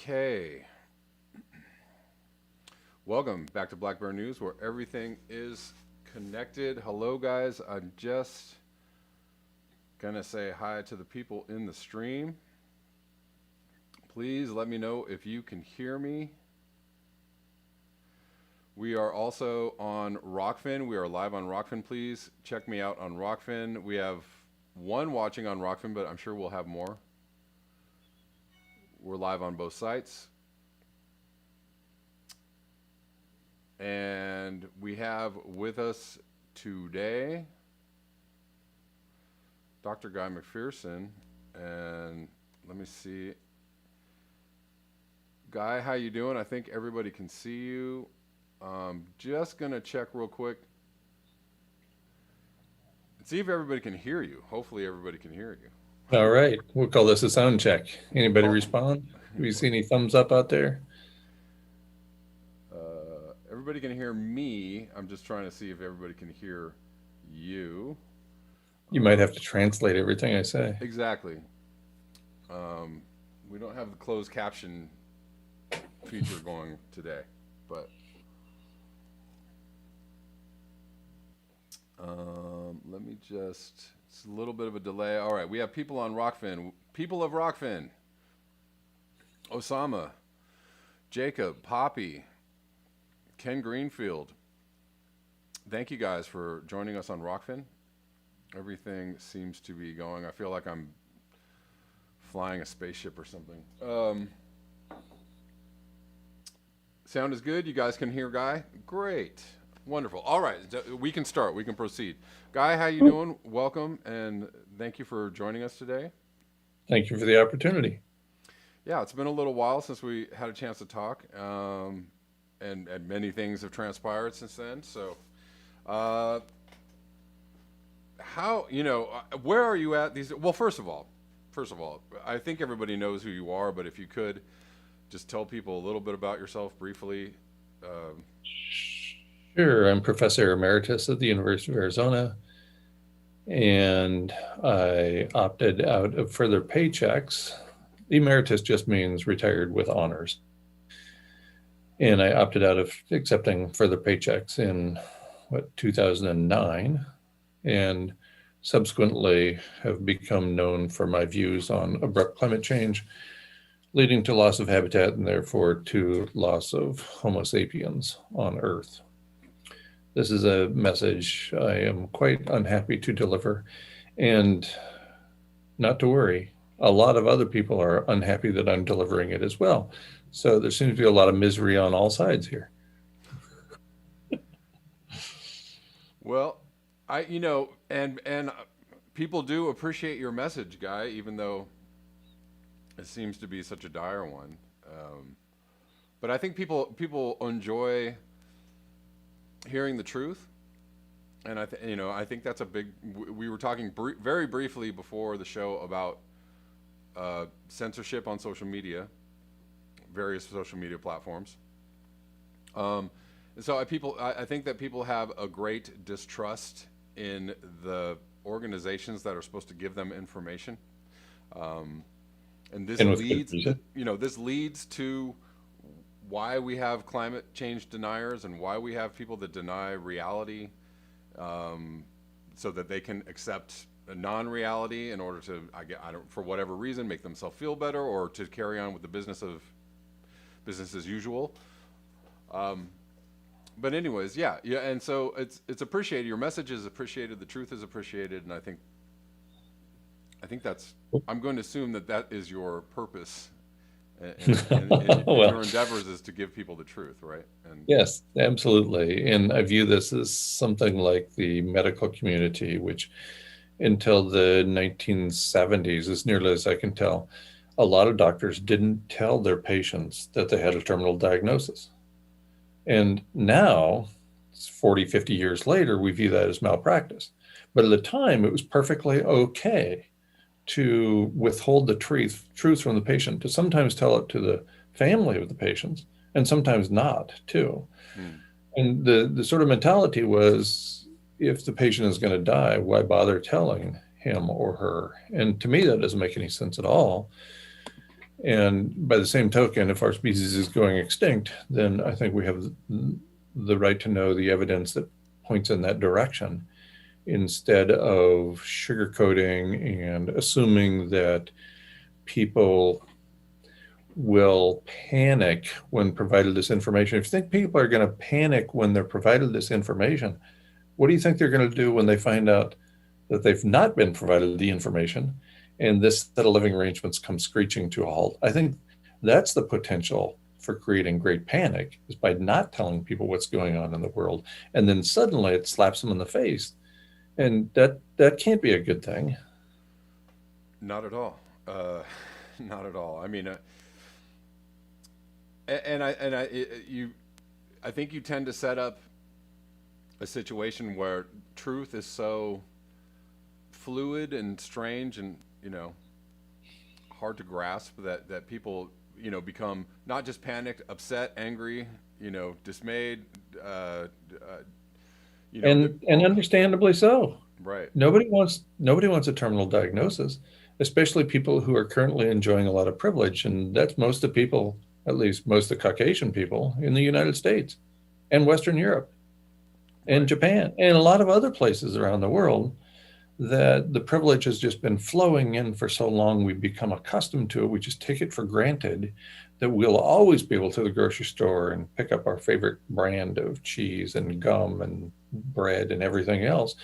Okay. Welcome back to Black Bear News, where everything is connected. Hello, guys. I'm just gonna say hi to the people in the stream. Please let me know if you can hear me. We are also on Rockfin. We are live on Rockfin. Please check me out on Rockfin. We have one watching on Rockfin, but I'm sure we'll have more. We're live on both sites. And we have with us today Dr. Guy McPherson. And let me see. Guy, how you doing? I think everybody can see you. Just going to check real quick. See if everybody can hear you. Hopefully everybody can hear you. All right. We'll call this a sound check. Anybody Oh. respond? Do we see any thumbs up out there? Everybody can hear me. I'm just trying to see if everybody can hear you. You might have to translate everything I say. Exactly. We don't have the closed caption feature going today, but let me just, it's a little bit of a delay. All right, we have people on Rockfin. People of Rockfin. Osama, Jacob, Poppy, Ken Greenfield. Thank you guys for joining us on Rockfin. Everything seems to be going. I feel like I'm flying a spaceship or something. Sound is good. You guys can hear Guy? Great. Wonderful. All right, we can start. We can proceed. Guy, how you doing? Welcome, and thank you for joining us today. Thank you for the opportunity. Yeah, it's been a little while since we had a chance to talk, and many things have transpired since then. So, where are you at these? Well, first of all, I think everybody knows who you are, but if you could just tell people a little bit about yourself briefly. Sure. I'm Professor Emeritus at the University of Arizona, and I opted out of further paychecks. Emeritus just means retired with honors. And I opted out of accepting further paychecks in, 2009, and subsequently have become known for my views on abrupt climate change, leading to loss of habitat and therefore to loss of Homo sapiens on Earth. This is a message I am quite unhappy to deliver, and not to worry, a lot of other people are unhappy that I'm delivering it as well. So there seems to be a lot of misery on all sides here. Well, and people do appreciate your message, Guy, even though it seems to be such a dire one. But I think people enjoy hearing the truth, and I think that's a big. We were talking very briefly before the show about censorship on social media, various social media platforms. And so I think that people have a great distrust in the organizations that are supposed to give them information. And this leads to why we have climate change deniers and why we have people that deny reality, so that they can accept a non-reality in order to, for whatever reason, make themselves feel better or to carry on with the business as usual. But anyways, yeah, and so it's appreciated. Your message is appreciated. The truth is appreciated, and I think that's. I'm going to assume that is your purpose, and Well, your endeavors is to give people the truth, right? And yes, absolutely. And I view this as something like the medical community, which until the 1970s, as nearly as I can tell, a lot of doctors didn't tell their patients that they had a terminal diagnosis. And now, 40, 50 years later, we view that as malpractice. But at the time, it was perfectly okay to withhold the truth from the patient, to sometimes tell it to the family of the patients, and sometimes not, too. And the sort of mentality was, if the patient is going to die, why bother telling him or her? And to me, that doesn't make any sense at all. And by the same token, if our species is going extinct, then I think we have the right to know the evidence that points in that direction, instead of sugarcoating and assuming that people will panic when provided this information. If you think people are going to panic when they're provided this information, what do you think they're going to do when they find out that they've not been provided the information and this set of living arrangements come screeching to a halt? I think that's the potential for creating great panic, is by not telling people what's going on in the world, and then suddenly it slaps them in the face, and that can't be a good thing. Not at all. Not at all. I mean, I think you tend to set up a situation where truth is so fluid and strange and, hard to grasp that people, become not just panicked, upset, angry, dismayed, And understandably so. right. Nobody wants a terminal diagnosis, especially people who are currently enjoying a lot of privilege, and that's most of the people, at least most of the Caucasian people in the United States and Western Europe and Right. Japan and a lot of other places around the world, that the privilege has just been flowing in for so long, we've become accustomed to it. We just take it for granted that we'll always be able to the grocery store and pick up our favorite brand of cheese and gum and bread and everything else,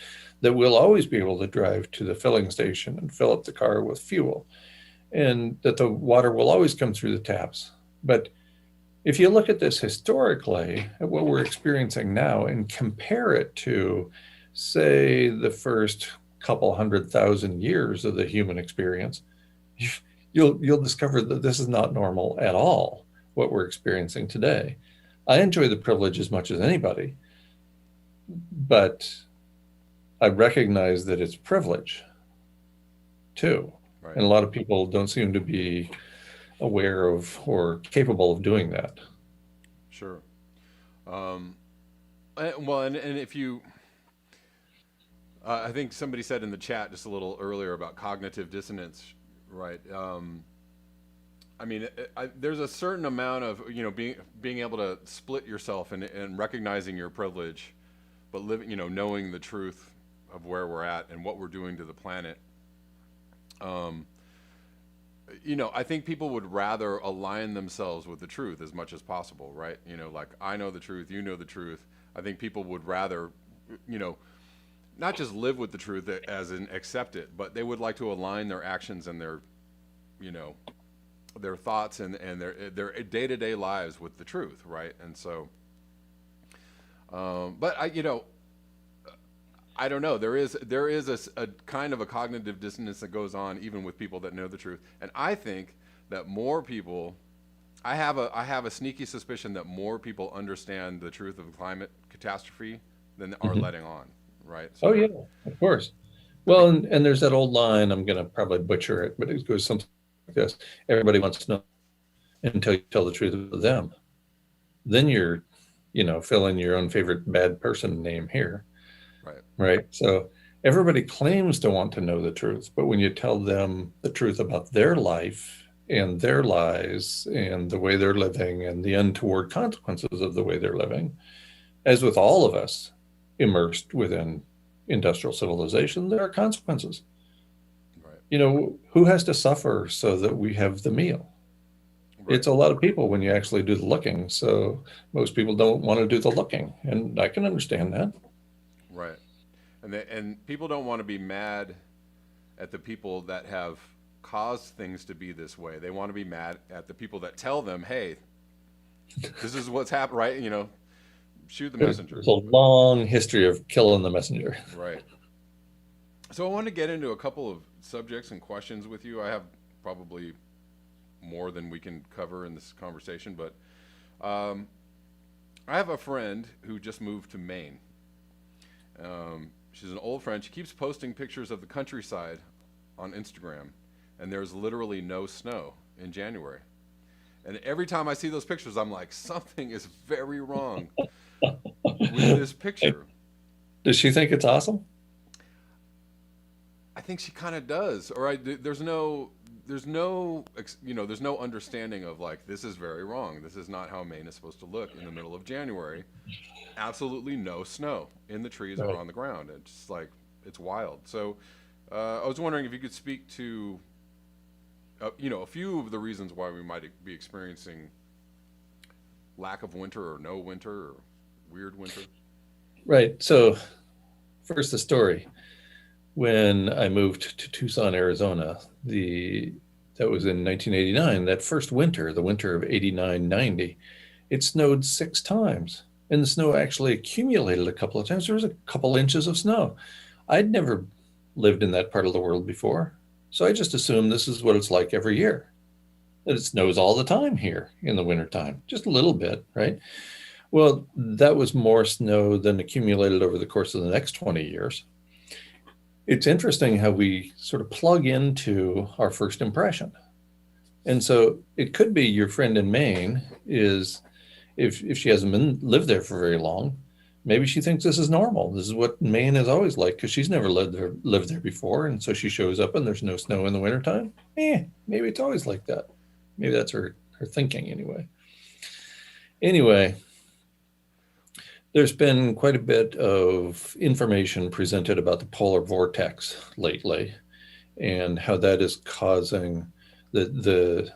that we'll always be able to drive to the filling station and fill up the car with fuel, and that the water will always come through the taps. But if you look at this historically, at what we're experiencing now, and compare it to, say, the first couple 100,000 years of the human experience, you'll discover that this is not normal at all, what we're experiencing today. I enjoy the privilege as much as anybody, but I recognize that it's privilege too. Right. And a lot of people don't seem to be aware of or capable of doing that. Sure. And if you, I think somebody said in the chat just a little earlier about cognitive dissonance, right? I mean, there's a certain amount of, being able to split yourself and recognizing your privilege, but living, knowing the truth of where we're at and what we're doing to the planet. I think people would rather align themselves with the truth as much as possible, right? Like, I know the truth, you know the truth. I think people would rather, not just live with the truth as in accept it, but they would like to align their actions and their, their thoughts and their day-to-day lives with the truth, right? And so, but I don't know. There is a kind of a cognitive dissonance that goes on even with people that know the truth, and I think that more people, I have a sneaky suspicion that more people understand the truth of climate catastrophe than are letting on, right? So, Oh, yeah, of course. Well, and there's that old line, I'm going to probably butcher it, but it goes something like this: everybody wants to know until you tell the truth of them. Then you're, fill in your own favorite bad person name here. right, Right. So everybody claims to want to know the truth, but when you tell them the truth about their life and their lies and the way they're living and the untoward consequences of the way they're living, as with all of us immersed within industrial civilization, there are consequences. right, Who has to suffer so that we have the meal? right, It's a lot of people when you actually do the looking. So most people don't want to do the looking, and I can understand that. right. And people don't want to be mad at the people that have caused things to be this way. They want to be mad at the people that tell them, "Hey, this is what's happened," right? Shoot the messenger. There's a long history of killing the messenger. Right. So I want to get into a couple of subjects and questions with you. I have probably more than we can cover in this conversation, but I have a friend who just moved to Maine. She's an old friend. She keeps posting pictures of the countryside on Instagram, and there's literally no snow in January. And every time I see those pictures, I'm like, something is very wrong with this picture. Does she think it's awesome? I think she kind of does. There's no there's no there's no understanding of like, this is very wrong. This is not how Maine is supposed to look in the middle of January. Absolutely no snow in the trees or Right. on the ground. It's like, it's wild. So I was wondering if you could speak to a few of the reasons why we might be experiencing lack of winter or no winter or weird winter. Right. So first, the story. When I moved to Tucson, Arizona, that was in 1989, that first winter, the winter of 89-90, it snowed 6 times. And the snow actually accumulated a couple of times. There was a couple inches of snow. I'd never lived in that part of the world before. So I just assumed this is what it's like every year. That it snows all the time here in the wintertime, just a little bit, right? Well, that was more snow than accumulated over the course of the next 20 years. It's interesting how we sort of plug into our first impression. And so it could be your friend in Maine is, if she hasn't lived there for very long, maybe she thinks this is normal. This is what Maine is always like, because she's never lived there before. And so she shows up and there's no snow in the wintertime. Maybe it's always like that. Maybe that's her thinking anyway. Anyway, there's been quite a bit of information presented about the polar vortex lately and how that is causing the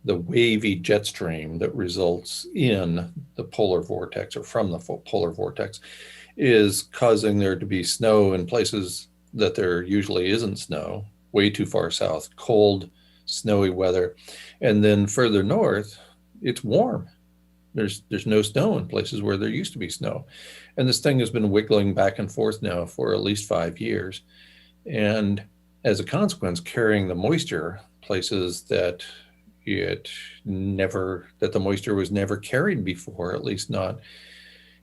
wavy jet stream that results in the polar vortex, or from the polar vortex, is causing there to be snow in places that there usually isn't snow, way too far south, cold, snowy weather. And then further north, it's warm. There's no snow in places where there used to be snow. And this thing has been wiggling back and forth now for at least 5 years. And as a consequence, carrying the moisture places that the moisture was never carried before, at least not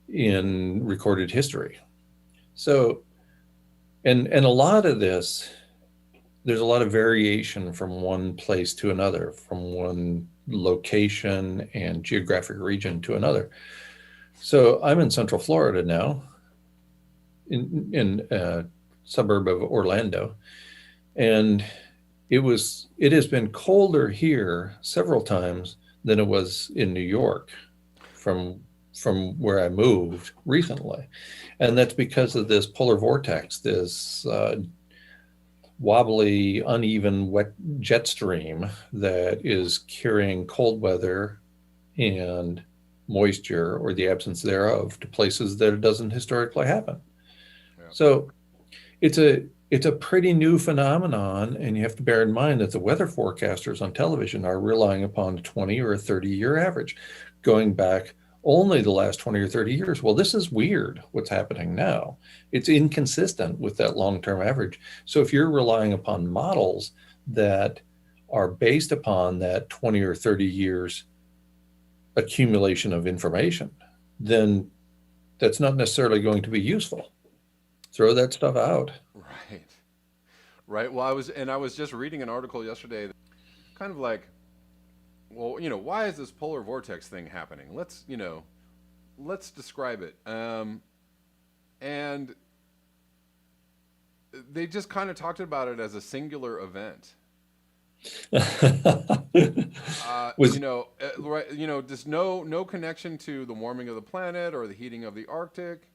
in recorded history. So, and a lot of this, there's a lot of variation from one place to another, from one location and geographic region to another. So I'm in Central Florida now, in a suburb of Orlando, and it has been colder here several times than it was in New York from where I moved recently. And that's because of this polar vortex, this wobbly, uneven, wet jet stream that is carrying cold weather and moisture, or the absence thereof, to places that it doesn't historically happen. Yeah. So it's a pretty new phenomenon, and you have to bear in mind that the weather forecasters on television are relying upon a 20 or a 30-year average, going back only the last 20 or 30 years. Well, this is weird, what's happening now. It's inconsistent with that long-term average. So if you're relying upon models that are based upon that 20 or 30 years accumulation of information, then that's not necessarily going to be useful. Throw that stuff out. Right. Well, I was just reading an article yesterday that kind of like, well, why is this polar vortex thing happening? Let's describe it. And they just kind of talked about it as a singular event. Just no connection to the warming of the planet or the heating of the Arctic.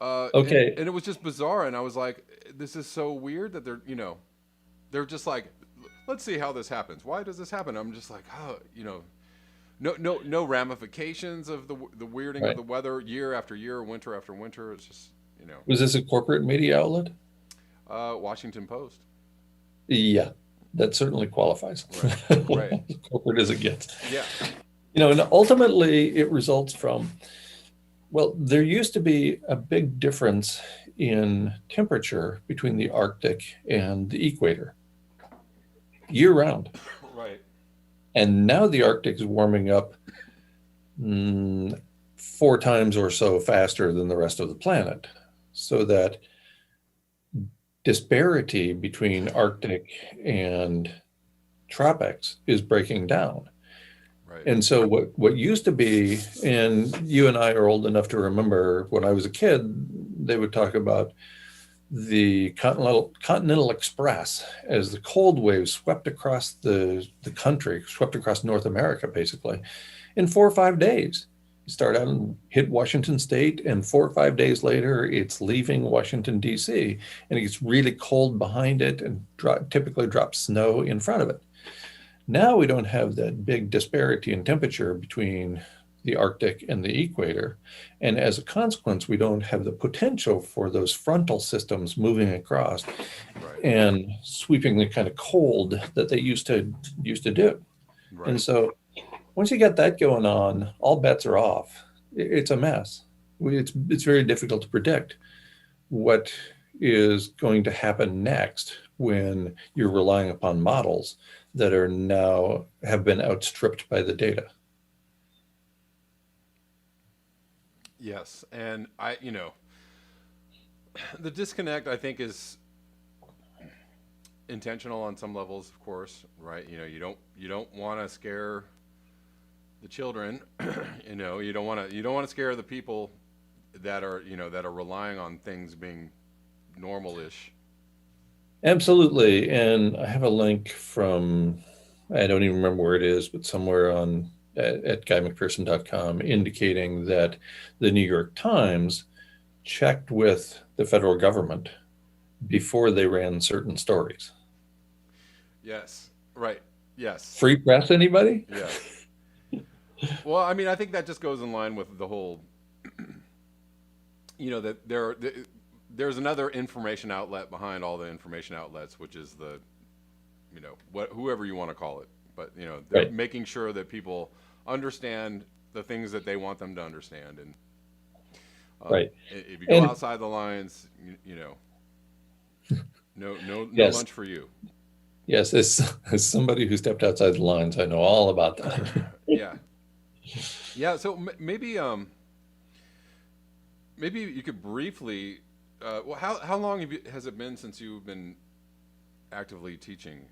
Okay. And it was just bizarre, and I was like, this is so weird that they're just like, let's see how this happens. Why does this happen? I'm just like, no ramifications of the weirding Right. of the weather year after year, winter after winter. It's just, Was this a corporate media outlet? Washington Post. Yeah, that certainly qualifies. Right. Corporate as it gets. Yeah. And ultimately it results from, well, there used to be a big difference in temperature between the Arctic and the equator year round. Right. And now the Arctic is warming up 4 times or so faster than the rest of the planet, so that disparity between Arctic and tropics is breaking down. Right. And so what used to be, and you and I are old enough to remember when I was a kid, they would talk about the Continental Express as the cold wave swept across the country, swept across North America, basically, in 4 or 5 days. You start out and hit Washington State, and 4 or 5 days later, it's leaving Washington, D.C., and it gets really cold behind it and typically drops snow in front of it. Now we don't have that big disparity in temperature between the Arctic and the equator. And as a consequence, we don't have the potential for those frontal systems moving across Right. and sweeping the kind of cold that they used to do. Right. And so once you get that going on, all bets are off. It's a mess. It's very difficult to predict what is going to happen next when you're relying upon models that are now have been outstripped by the data. Yes, and the disconnect, I think, is intentional on some levels, of course, right? You don't want to scare the children. You don't want to scare the people that are relying on things being normal-ish. Absolutely. And I have a link from, I don't even remember where it is, but somewhere at guymcpherson.com indicating that the New York Times checked with the federal government before they ran certain stories. Yes, right. Yes. Free press, anybody? Yes. Well, I mean, I think that just goes in line with the whole, that there's another information outlet behind all the information outlets, which is whoever you want to call it. But, they're Right. making sure that people understand the things that they want them to understand. And Right. if you go outside the lines, no Yes. lunch for you. Yes, as somebody who stepped outside the lines, I know all about that. Yeah. Yeah. So maybe you could briefly. Well, how long has it been since you've been actively teaching?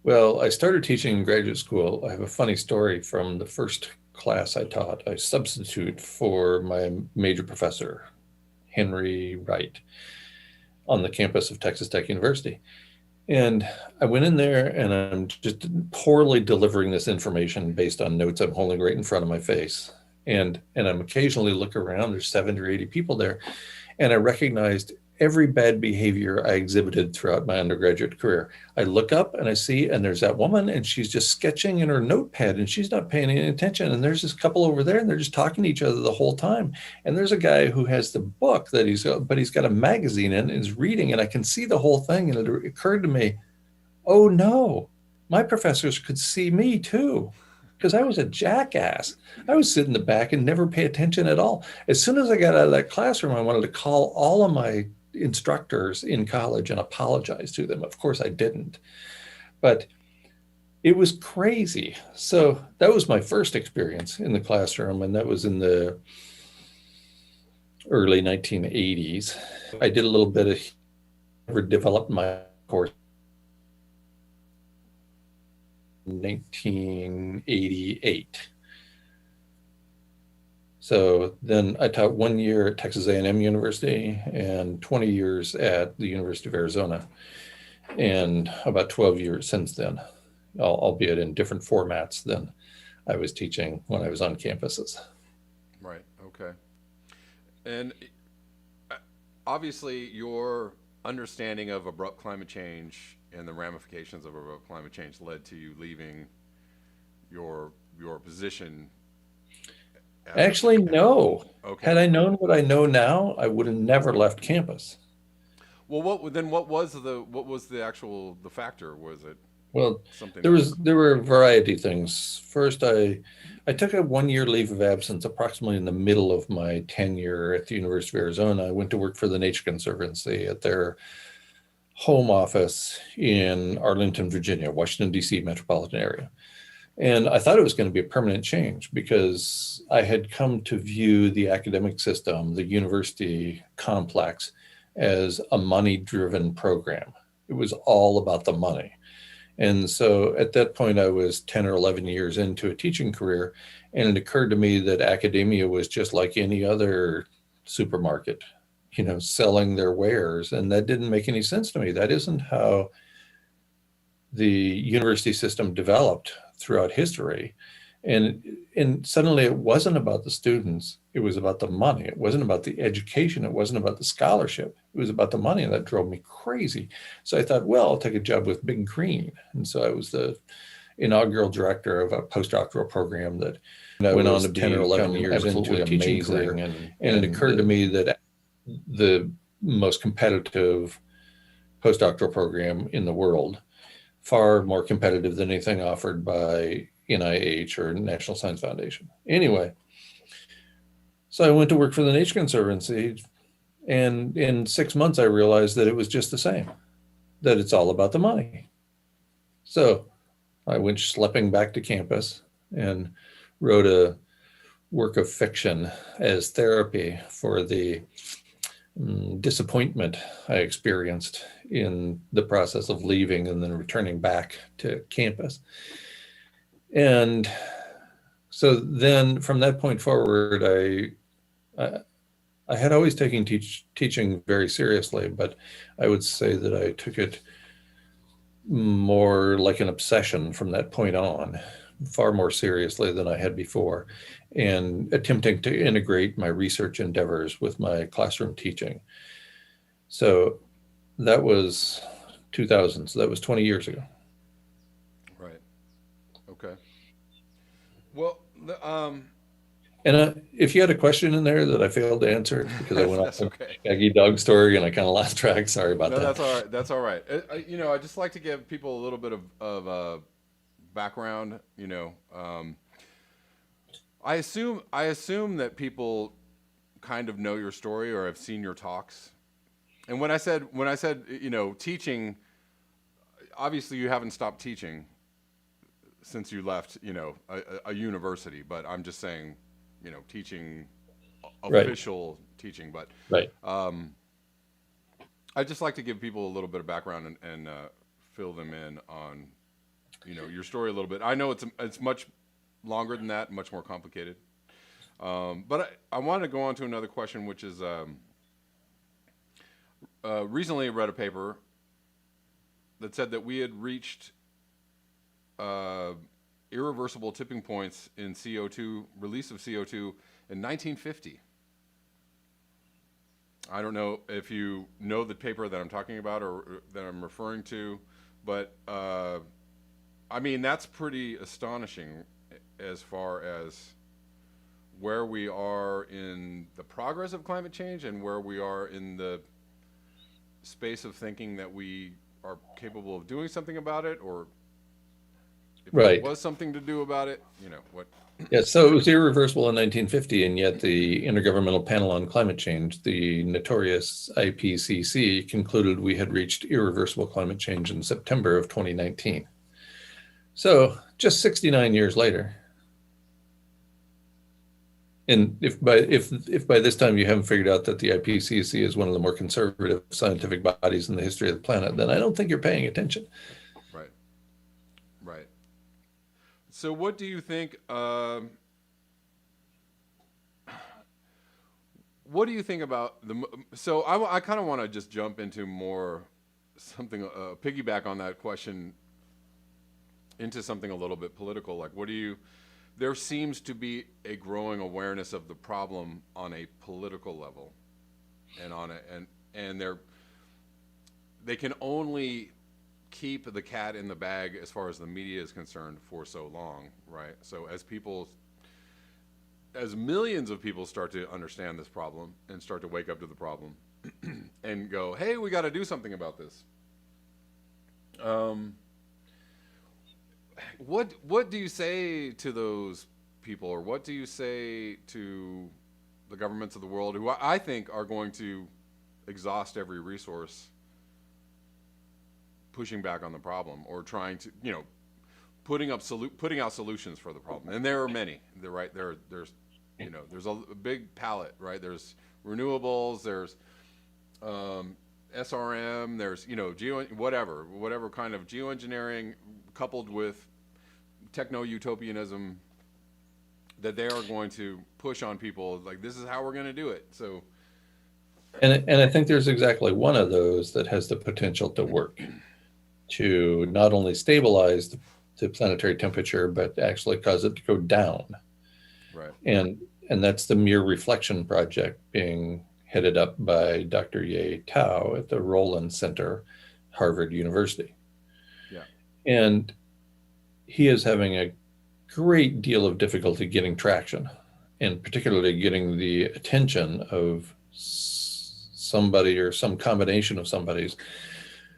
Well, I started teaching in graduate school. I have a funny story from the first class I taught. I substitute for my major professor, Henry Wright, on the campus of Texas Tech University. And I went in there and I'm just poorly delivering this information based on notes I'm holding right in front of my face. And I'm occasionally look around, there's 70 or 80 people there. And I recognized every bad behavior I exhibited throughout my undergraduate career. I look up and I see, and there's that woman and she's just sketching in her notepad and she's not paying any attention. And there's this couple over there and they're just talking to each other the whole time. And there's a guy who has the book that he's got a magazine in and is reading, and I can see the whole thing. And it occurred to me, oh no, my professors could see me too, because I was a jackass. I was sitting in the back and never pay attention at all. As soon as I got out of that classroom, I wanted to call all of my instructors in college and apologize to them. Of course I didn't, but it was crazy. So that was my first experience in the classroom, and that was in the early 1980s. I did a little bit of developed my course in 1988. So then I taught 1 year at Texas A&M University and 20 years at the University of Arizona, and about 12 years since then, albeit in different formats than I was teaching when I was on campuses. Right. Okay. And obviously your understanding of abrupt climate change and the ramifications of abrupt climate change led to you leaving your position. Actually, no. Okay. Had I known what I know now, I would have never left campus. Well, what was the factor? Was it Well, something? there were a variety of things. First, I took a 1 year leave of absence approximately in the middle of my tenure at the University of Arizona. I went to work for the Nature Conservancy at their home office in Arlington, Virginia, Washington, D.C. metropolitan area. And I thought it was going to be a permanent change because I had come to view the academic system, the university complex, as a money-driven program. It was all about the money. And so at that point, I was 10 or 11 years into a teaching career, And it occurred to me that academia was just like any other supermarket, selling their wares. And that didn't make any sense to me. That isn't how the university system developed throughout history. And suddenly it wasn't about the students, it was about the money. It wasn't about the education, it wasn't about the scholarship, it was about the money, and that drove me crazy. So I thought, well, I'll take a job with Big Green. And so I was the inaugural director of a postdoctoral program that went on to 10 or 11 years into a teaching career. And it occurred to me that the most competitive postdoctoral program in the world, far more competitive than anything offered by NIH or National Science Foundation. Anyway, so I went to work for the Nature Conservancy, and in 6 months I realized that it was just the same, that it's all about the money. So I went schlepping back to campus and wrote a work of fiction as therapy for the disappointment I experienced in the process of leaving and then returning back to campus. And so then from that point forward, I had always taken teaching very seriously, but I would say that I took it more like an obsession from that point on, far more seriously than I had before, and attempting to integrate my research endeavors with my classroom teaching. So that was 2000, so that was 20 years ago. Right. Okay. Well, And if you had a question in there that I failed to answer because I went off on okay. Eggy Dog Story and I kind of lost track, sorry about No, that. that's all right. That's all right. I just like to give people a little bit of background. I assume that people kind of know your story or have seen your talks. And when I said teaching, obviously you haven't stopped teaching since you left a university. But I'm just saying, teaching, official teaching. But Right. I just like to give people a little bit of background and fill them in on your story a little bit. I know it's much longer than that, much more complicated. But I wanted to go on to another question, which is recently I read a paper that said that we had reached irreversible tipping points in CO2 release of CO2 in 1950. I don't know if you know the paper that I'm talking about or that I'm referring to, but I mean, that's pretty astonishing as far as where we are in the progress of climate change and where we are in the space of thinking that we are capable of doing something about it, or if Right. there was something to do about it, what. Yeah, so it was irreversible in 1950, and yet the Intergovernmental Panel on Climate Change, the notorious IPCC, concluded we had reached irreversible climate change in September of 2019. So just 69 years later. And if by this time you haven't figured out that the IPCC is one of the more conservative scientific bodies in the history of the planet, then I don't think you're paying attention. Right. Right. So what do you think? What do you think about So I kind of want to just jump into more something, piggyback on that question into something a little bit political. Like, there seems to be a growing awareness of the problem on a political level, and they can only keep the cat in the bag as far as the media is concerned for so long, right? So as millions of people start to understand this problem and start to wake up to the problem and go, hey, we got to do something about this. What do you say to those people, or what do you say to the governments of the world who I think are going to exhaust every resource pushing back on the problem, or trying to, putting out solutions for the problem? And there are many. There's a big palette, right? There's renewables, there's SRM, there's whatever kind of geoengineering coupled with techno-utopianism, that they are going to push on people like this is how we're going to do it. So And I think there's exactly one of those that has the potential to work, to not only stabilize the planetary temperature, but actually cause it to go down. right. And and that's the Mere Reflection Project being headed up by Dr. Ye Tao at the Roland Center, Harvard University. Yeah. And he is having a great deal of difficulty getting traction, and particularly getting the attention of somebody or some combination of somebody's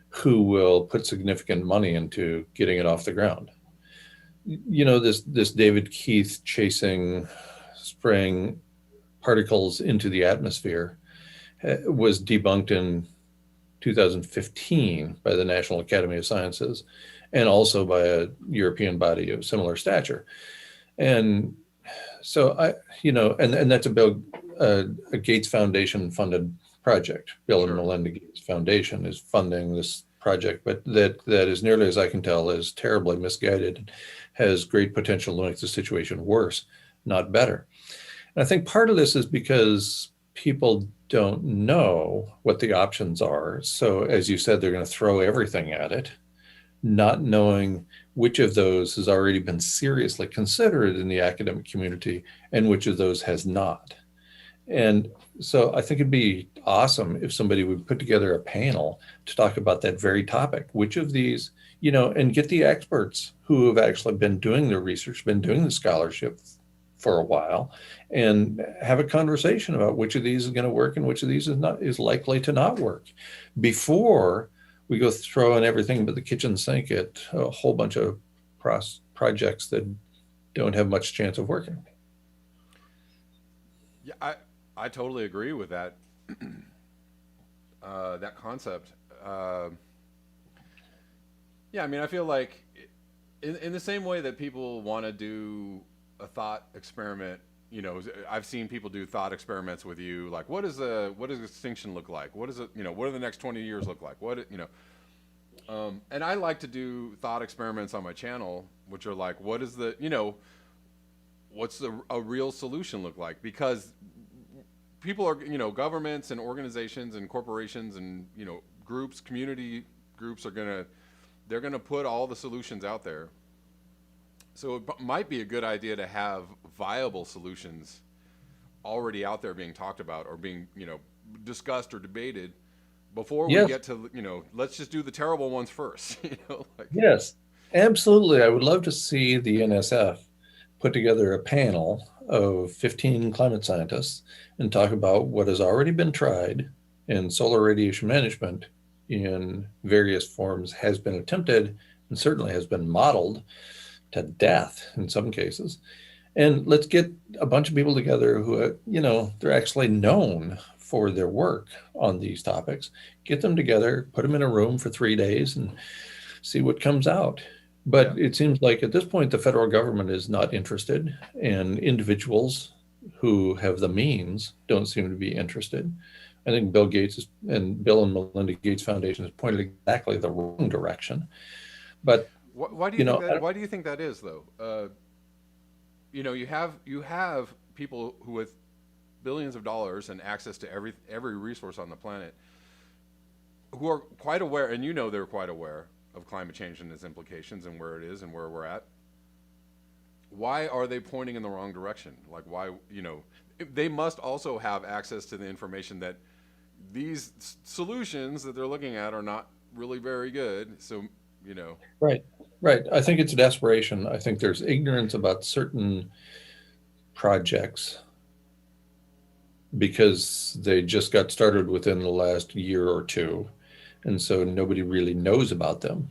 who will put significant money into getting it off the ground. You know, this David Keith chasing, spraying particles into the atmosphere was debunked in 2015 by the National Academy of Sciences and also by a European body of similar stature. And so and that's a Gates Foundation funded project. Bill and Sure. Melinda Gates Foundation is funding this project, but that is, nearly as I can tell, is terribly misguided, has great potential to make the situation worse, not better. And I think part of this is because people don't know what the options are. So as you said, they're going to throw everything at it, not knowing which of those has already been seriously considered in the academic community and which of those has not. And so I think it'd be awesome if somebody would put together a panel to talk about that very topic. Which of these, and get the experts who have actually been doing the research, been doing the scholarship for a while, and have a conversation about which of these is going to work and which of these is likely to not work before we go throwing everything but the kitchen sink at a whole bunch of projects that don't have much chance of working. Yeah, I totally agree with that. That concept. Yeah, I mean, I feel like in the same way that people want to do a thought experiment, I've seen people do thought experiments with you, like what does extinction look like? What is it, what do the next 20 years look like? And I like to do thought experiments on my channel, which are like, what is what's a real solution look like? Because people are, governments and organizations and corporations and, groups, community groups they're going to put all the solutions out there. So it might be a good idea to have viable solutions already out there being talked about or being, discussed or debated before we Yes. get to, let's just do the terrible ones first. Yes, absolutely. I would love to see the NSF put together a panel of 15 climate scientists and talk about what has already been tried in solar radiation management in various forms, has been attempted, and certainly has been modeled to death in some cases. And let's get a bunch of people together who, they're actually known for their work on these topics. Get them together, put them in a room for 3 days, and see what comes out. But It seems like at this point, the federal government is not interested, and individuals who have the means don't seem to be interested. I think Bill and Melinda Gates Foundation has pointed exactly the wrong direction. But why do you think that is, though? You have people who with billions of dollars and access to every resource on the planet who are quite aware, and they're quite aware of climate change and its implications and where it is and where we're at. Why are they pointing in the wrong direction? Like, why, they must also have access to the information that these solutions that they're looking at are not really very good. So, Right. I think it's desperation. I think there's ignorance about certain projects because they just got started within the last year or two. And so nobody really knows about them.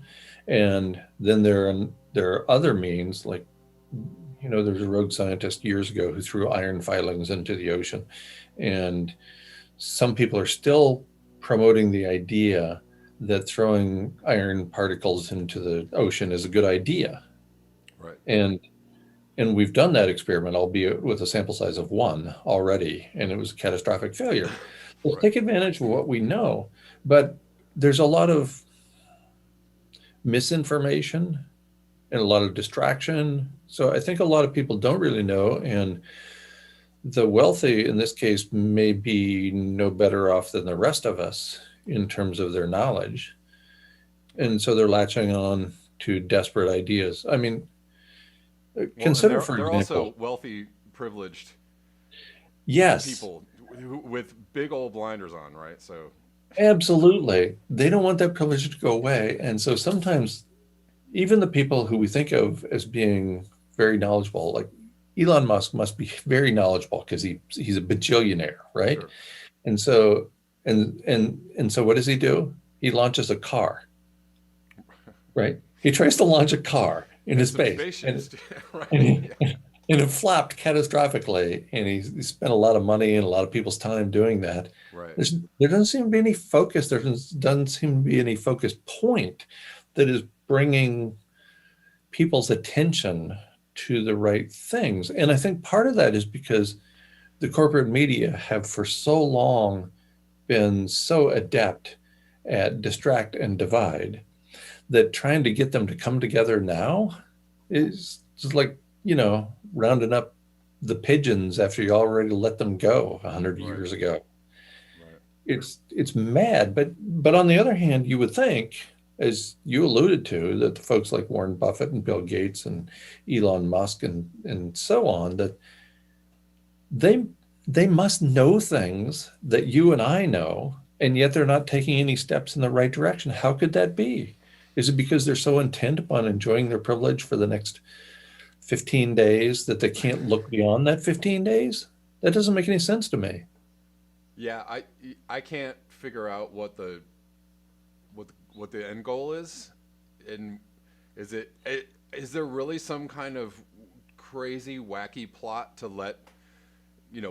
And then there are other means, like, there's a rogue scientist years ago who threw iron filings into the ocean. And some people are still promoting the idea that throwing iron particles into the ocean is a good idea. Right. And we've done that experiment, albeit with a sample size of 1 already, and it was a catastrophic failure. Let's take advantage of what we know. But there's a lot of misinformation and a lot of distraction. So I think a lot of people don't really know, and the wealthy in this case may be no better off than the rest of us in terms of their knowledge. And so they're latching on to desperate ideas. I mean, Well, and consider, they're for they're example, also wealthy, privileged yes, people with big old blinders on, right? So, absolutely. They don't want that privilege to go away. And so sometimes even the people who we think of as being very knowledgeable, like Elon Musk must be very knowledgeable because he's a bajillionaire, right? sure. And so and so what does he do? He launches a car, right? He tries to launch a car into And some space, and spaceships, and, right? he, and it flopped catastrophically, and he spent a lot of money and a lot of people's time doing that. Right. There doesn't seem to be any focus. Doesn't seem to be any focused point that is bringing people's attention to the right things. And I think part of that is because the corporate media have for so long been so adept at distract and divide that trying to get them to come together now is just like, rounding up the pigeons after you already let them go 100 Right. years ago. Right. It's mad, but on the other hand, you would think, as you alluded to, that the folks like Warren Buffett and Bill Gates and Elon Musk and so on, that they they must know things that you and I know, and yet they're not taking any steps in the right direction. How could that be? Is it because they're so intent upon enjoying their privilege for the next 15 days that they can't look beyond that 15 days? That doesn't make any sense to me. Yeah, I can't figure out what the end goal is, and is there really some kind of crazy wacky plot to let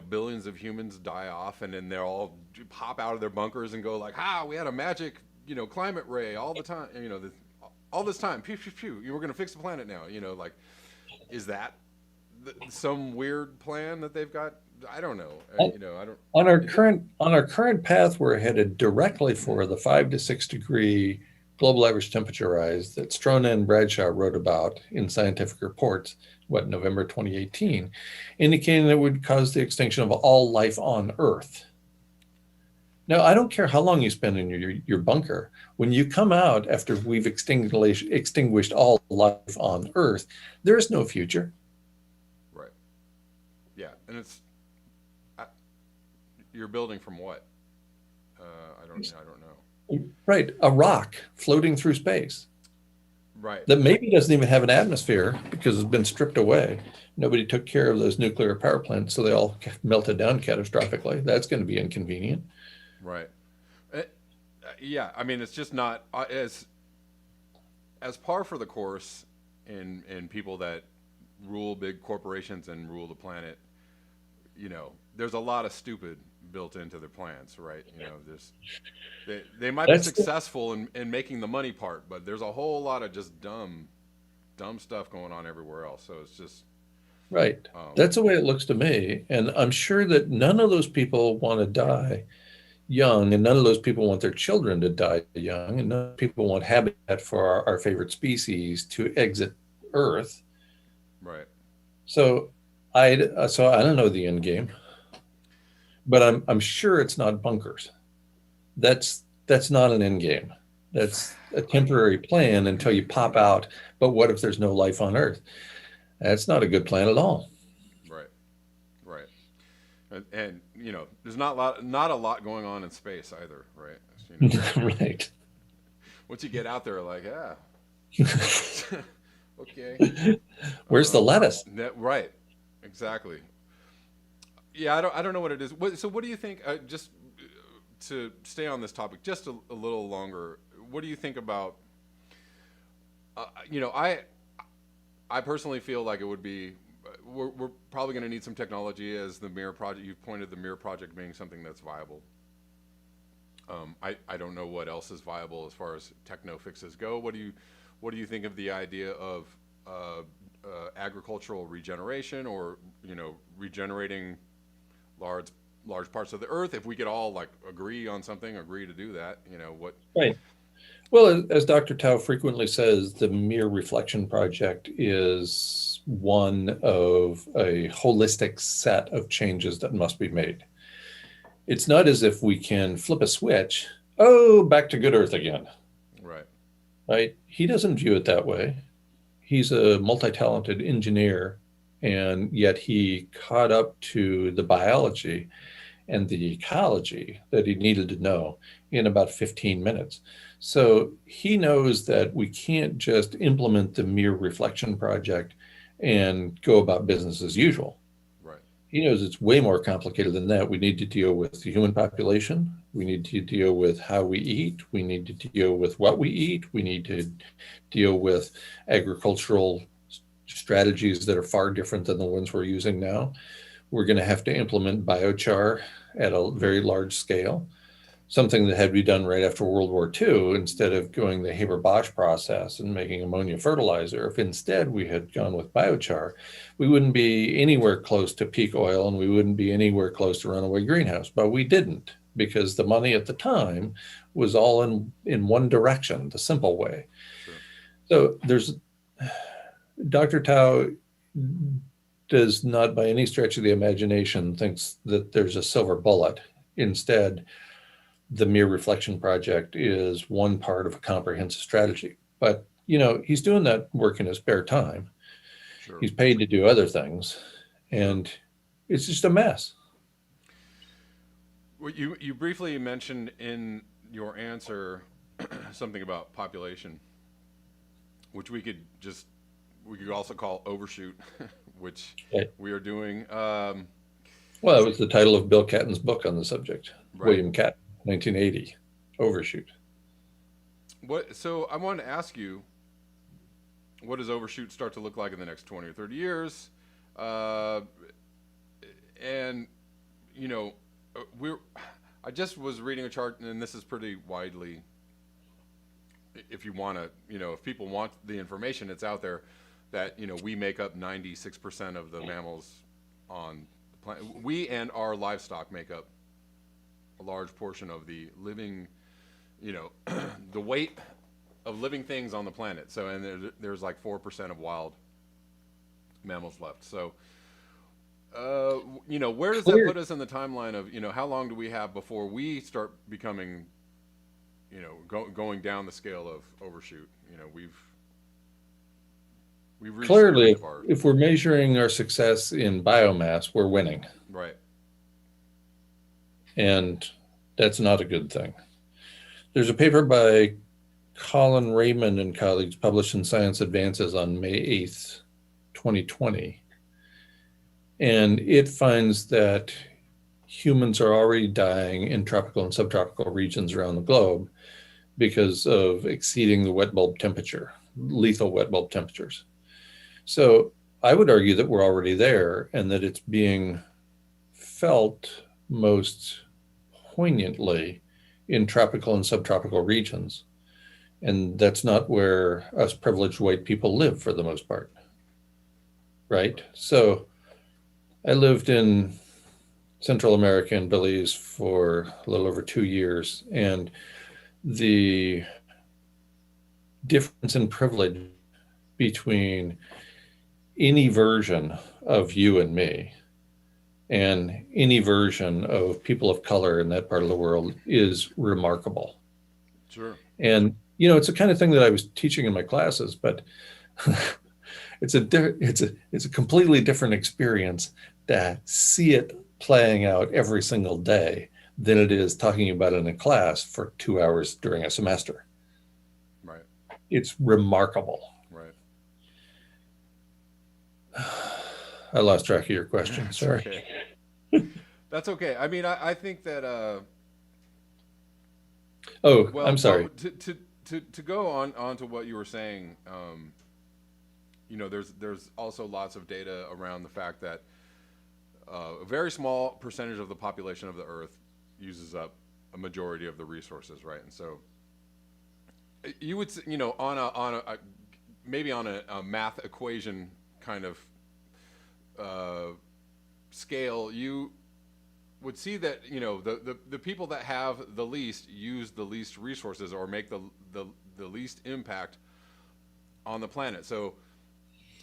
billions of humans die off, and then they'll all pop out of their bunkers and go like, we had a magic climate ray all the time, all this time, pew pew pew, you were gonna fix the planet now, like, is that some weird plan that they've got? I don't know. I don't. On our current path, we're headed directly for the 5 to 6 degree global average temperature rise that Strona and Bradshaw wrote about in Scientific Reports, November 2018, indicating that it would cause the extinction of all life on Earth. Now, I don't care how long you spend in your bunker. When you come out after we've extinguished all life on Earth, there is no future. Right. Yeah, and you're building from what? I don't know. Right, a rock floating through space Right. that maybe doesn't even have an atmosphere because it's been stripped away. Nobody took care of those nuclear power plants, so they all melted down catastrophically. That's going to be inconvenient. Right. Yeah, I mean, it's just not as par for the course in people that rule big corporations and rule the planet. There's a lot of stupid built into their plans, right? They might be That's successful in making the money part, but there's a whole lot of just dumb stuff going on everywhere else. So it's just right. That's the way it looks to me. And I'm sure that none of those people want to die young, and none of those people want their children to die young, and none of people want habitat for our favorite species to exit Earth. right. So I don't know the end game, but I'm sure it's not bunkers. That's not an end game. That's a temporary plan until you pop out. But what if there's no life on Earth? That's not a good plan at all. Right. Right. And there's not a lot going on in space either, right? Right. Once you get out there, like, okay. Where's the lettuce? Right. Exactly. Yeah, I don't know what it is. So what do you think? Just to stay on this topic just a little longer, what do you think about? I personally feel like it would be. We're probably going to need some technology as the Mirror Project. You've pointed the Mirror Project being something that's viable. I don't know what else is viable as far as techno fixes go. What do you think of the idea of agricultural regeneration, or regenerating large parts of the earth? If we could all agree on something, agree to do that, what? Right. Well, as Dr. Tao frequently says, the Mere Reflection Project is one of a holistic set of changes that must be made. It's not as if we can flip a switch, oh, back to good Earth again, Right. right? He doesn't view it that way. He's a multi-talented engineer, and yet he caught up to the biology and the ecology that he needed to know in about 15 minutes. So he knows that we can't just implement the Mere Reflection Project and go about business as usual. Right. He knows it's way more complicated than that. We need to deal with the human population. We need to deal with how we eat. We need to deal with what we eat. We need to deal with agricultural strategies that are far different than the ones we're using now. We're going to have to implement biochar at a very large scale, something that had to be done right after World War II instead of going the Haber-Bosch process and making ammonia fertilizer. If instead we had gone with biochar, we wouldn't be anywhere close to peak oil and we wouldn't be anywhere close to runaway greenhouse. But we didn't, because the money at the time was all in one direction, the simple way. Sure. So there's Dr. Tao does not by any stretch of the imagination thinks that there's a silver bullet. Instead, the Mere Reflection Project is one part of a comprehensive strategy. But, he's doing that work in his spare time. Sure. He's paid to do other things, and it's just a mess. Well, you briefly mentioned in your answer something about population, which we could also call overshoot, which Right. we are doing. Well, that was the title of Bill Catton's book on the subject. Right. William Catton, 1980, Overshoot. So I wanted to ask you, what does overshoot start to look like in the next 20 or 30 years? And I just was reading a chart, and this is pretty widely. If you want to, if people want the information, it's out there. That we make up 96% of the mammals on the planet. We and our livestock make up a large portion of the living, the weight of living things on the planet. So, and there's like 4% of wild mammals left. So, where does that put us in the timeline of, how long do we have before we start becoming, going down the scale of overshoot? We've reached Clearly, the end of if we're measuring our success in biomass, we're winning. Right. And that's not a good thing. There's a paper by Colin Raymond and colleagues published in Science Advances on May 8th, 2020. And it finds that humans are already dying in tropical and subtropical regions around the globe because of exceeding the wet bulb temperature, lethal wet bulb temperatures. So I would argue that we're already there and that it's being felt most poignantly in tropical and subtropical regions. And that's not where us privileged white people live for the most part, right? So I lived in Central America and Belize for a little over 2 years, and the difference in privilege between any version of you and me and any version of people of color in that part of the world is remarkable. Sure. And it's the kind of thing that I was teaching in my classes, but it's a completely different experience to see it playing out every single day than it is talking about it in a class for 2 hours during a semester. Right. It's remarkable. Right. I lost track of your question. Sorry. Okay. That's okay. I mean, I think that. Well, I'm sorry. To go on to what you were saying, there's also lots of data around the fact that a very small percentage of the population of the Earth uses up a majority of the resources, right? And so you would, on a math equation kind of scale, would see that, you know, the people that have the least use the least resources or make the least impact on the planet. So,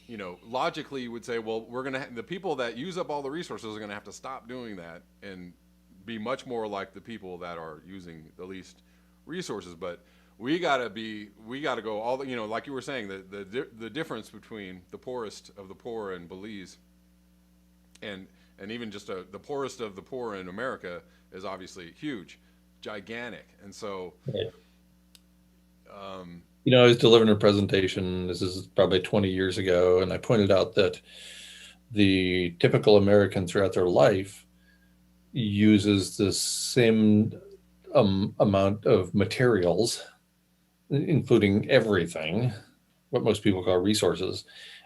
you know, logically you would say, well, the people that use up all the resources are going to have to stop doing that and be much more like the people that are using the least resources. But we got to go all the, you know, like you were saying, the difference between the poorest of the poor in Belize and even just the poorest of the poor in America is obviously huge, gigantic. And so, you know, I was delivering a presentation, this is probably 20 years ago, and I pointed out that the typical American throughout their life uses the same amount of materials, including everything, what most people call resources,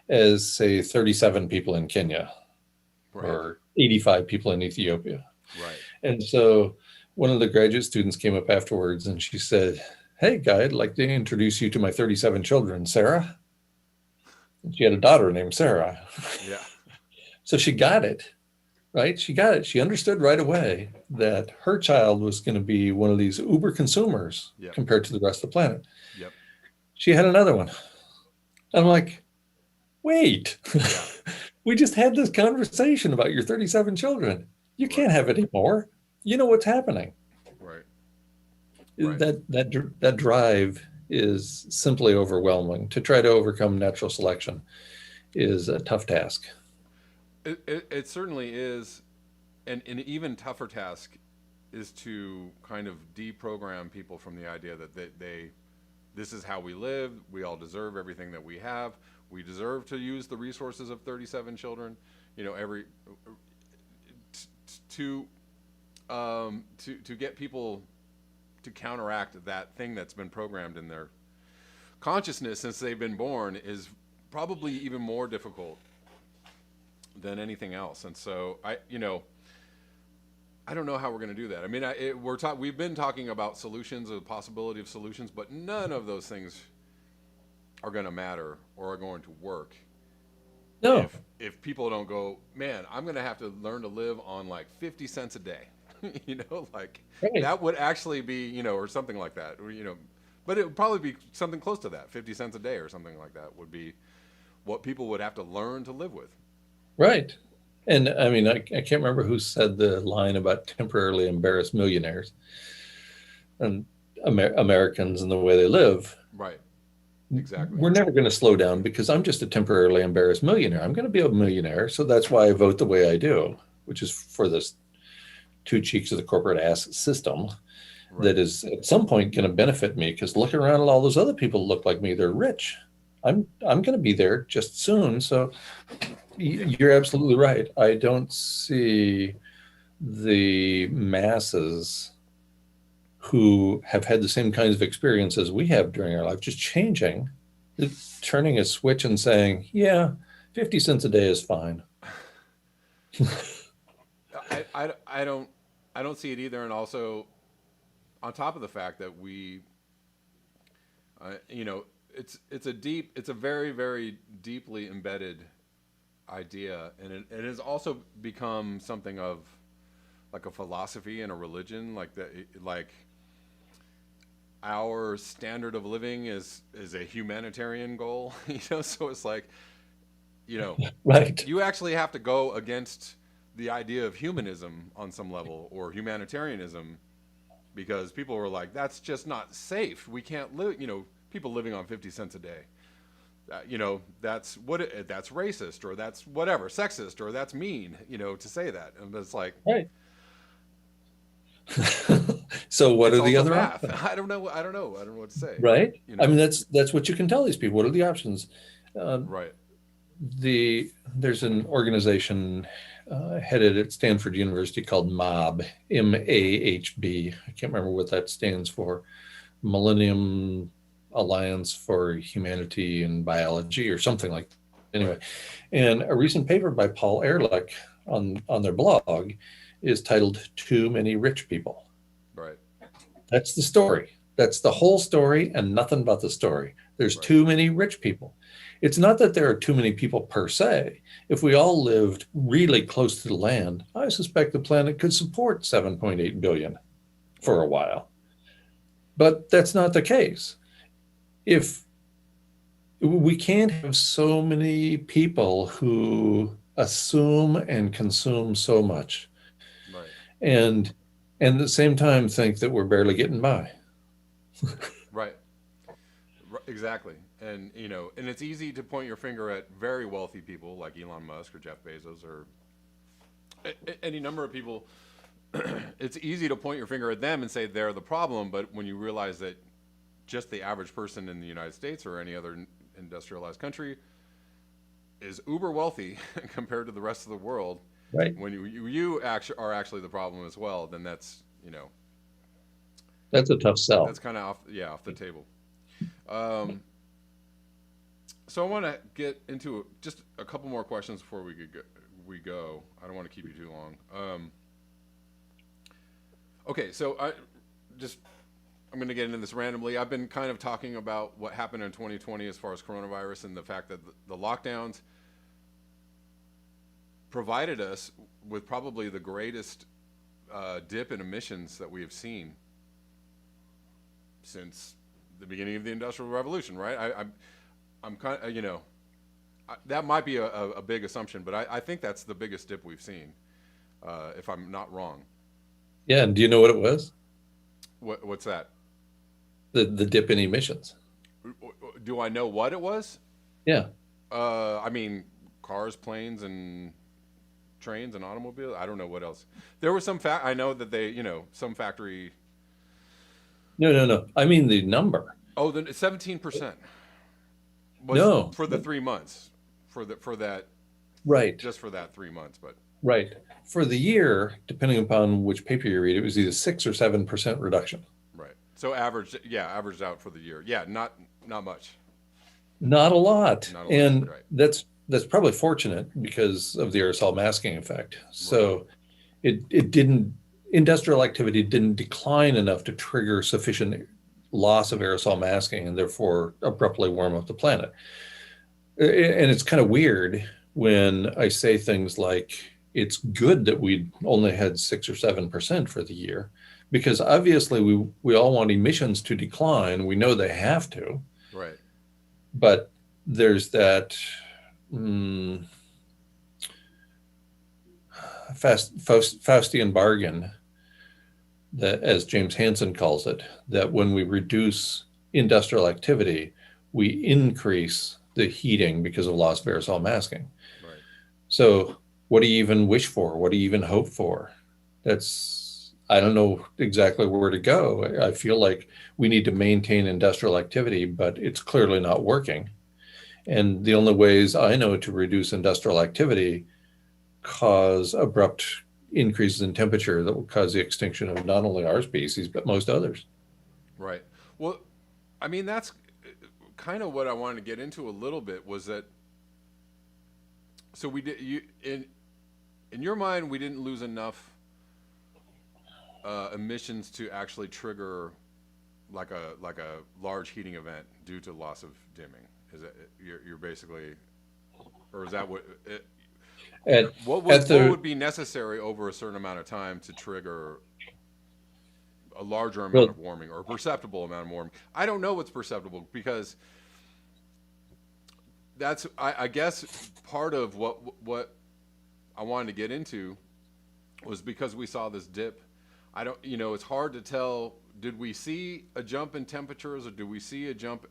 as, say, 37 people in Kenya, right, or 85 people in Ethiopia. Right. And so one of the graduate students came up afterwards and she said, "Hey, Guy, I'd like to introduce you to my 37 children, Sarah." And she had a daughter named Sarah. Yeah. So she got it, right? She got it. She understood right away that her child was going to be one of these uber consumers, yep, compared to the rest of the planet. Yep. She had another one. And I'm like, wait, yeah. We just had this conversation about your 37 children. You can't have any more. You know what's happening. Right. That drive is simply overwhelming. To try to overcome natural selection is a tough task. It certainly is. And an even tougher task is to kind of deprogram people from the idea that this is how we live. We all deserve everything that we have. We deserve to use the resources of 37 children. You know, to get people to counteract that thing that's been programmed in their consciousness since they've been born is probably even more difficult than anything else. And so I don't know how we're going to do that. I mean, we've been talking about solutions, the possibility of solutions, but none of those things are going to matter or are going to work. No. If people don't go, man, I'm going to have to learn to live on like 50 cents a day, you know, like right, that would actually be, you know, or something like that, or, you know, but it would probably be something close to that. 50 cents a day or something like that would be what people would have to learn to live with. Right. And I mean, I can't remember who said the line about temporarily embarrassed millionaires and Americans and the way they live. Right. Exactly. We're never going to slow down because I'm just a temporarily embarrassed millionaire. I'm going to be a millionaire. So that's why I vote the way I do, which is for this two cheeks of the corporate ass system, right, that is at some point going to benefit me, because look around at all those other people who look like me. They're rich. I'm going to be there just soon. So you're absolutely right. I don't see the masses who have had the same kinds of experiences we have during our life just changing, turning a switch and saying, yeah, 50 cents a day is fine. I don't see it either. And also on top of the fact that we, you know, it's a very, very deeply embedded idea, and it has also become something of like a philosophy and a religion, like that, like our standard of living is a humanitarian goal, you know. So it's like, you know, right, you actually have to go against the idea of humanism on some level, or humanitarianism, because people are like, that's just not safe. We can't live, you know, people living on 50 cents a day. You know, that's racist, or that's whatever, sexist, or that's mean, you know, to say that. And it's like, right. So what are the other math? I don't know what to say. Right. You know? I mean, that's what you can tell these people. What are the options? Right. There's an organization headed at Stanford University called MAHB, MAHB. I can't remember what that stands for. Millennium Alliance for Humanity and Biology or something like that. Anyway, and a recent paper by Paul Ehrlich on their blog is titled "Too Many Rich People." Right. That's the story. That's the whole story and nothing but the story. There's too many rich people. It's not that there are too many people per se. If we all lived really close to the land, I suspect the planet could support 7.8 billion for a while. But that's not the case. If we can't have so many people who assume and consume so much, Right. and at the same time think that we're barely getting by. Right. Exactly. And, and it's easy to point your finger at very wealthy people like Elon Musk or Jeff Bezos or any number of people. It's easy to point your finger at them and say they're the problem, but when you realize that just the average person in the United States or any other industrialized country is uber wealthy compared to the rest of the world, right? When you actually are actually the problem as well, then that's that's a tough sell. That's kind of off the table. So I want to get into just a couple more questions before we go. I don't want to keep you too long. Okay, so I'm going to get into this randomly. I've been kind of talking about what happened in 2020 as far as coronavirus and the fact that the lockdowns provided us with probably the greatest dip in emissions that we have seen since the beginning of the Industrial Revolution, right? I'm kind of, that might be a big assumption, but I think that's the biggest dip we've seen, if I'm not wrong. Yeah, and do you know what it was? What's that? The dip in emissions. Do I know what it was? Yeah. I mean, cars, planes, and trains and automobiles. I don't know what else. There was some I know that they, some factory. No. I mean the number. Oh, then 17%. No. For the 3 months, for that. Right. Just for that 3 months, but. Right. For the year, depending upon which paper you read, it was either 6 or 7% reduction. Right. So averaged out for the year. Yeah, not much. Not a lot. Not a lot, and right. That's probably fortunate because of the aerosol masking effect. So right. it didn't, industrial activity didn't decline enough to trigger sufficient loss of aerosol masking and therefore abruptly warm up the planet. And it's kind of weird when I say things like, it's good that we only had 6 or 7% for the year, because obviously we all want emissions to decline. We know they have to. Right. But there's that Faustian bargain that, as James Hansen calls it, that when we reduce industrial activity, we increase the heating because of loss of aerosol masking. Right. So what do you even wish for? What do you even hope for? I don't know exactly where to go. I feel like we need to maintain industrial activity, but it's clearly not working. And the only ways I know to reduce industrial activity cause abrupt increases in temperature that will cause the extinction of not only our species, but most others. Right. Well, I mean, that's kind of what I wanted to get into a little bit, was that, so we did, in your mind, we didn't lose enough emissions to actually trigger like a large heating event due to loss of dimming. Is that you're basically, or is that what would be necessary over a certain amount of time to trigger a larger amount of warming or a perceptible amount of warming? I don't know what's perceptible, because that's I guess part of what I wanted to get into was because we saw this dip. I don't, it's hard to tell. Did we see a jump in temperatures, or do we see a jump?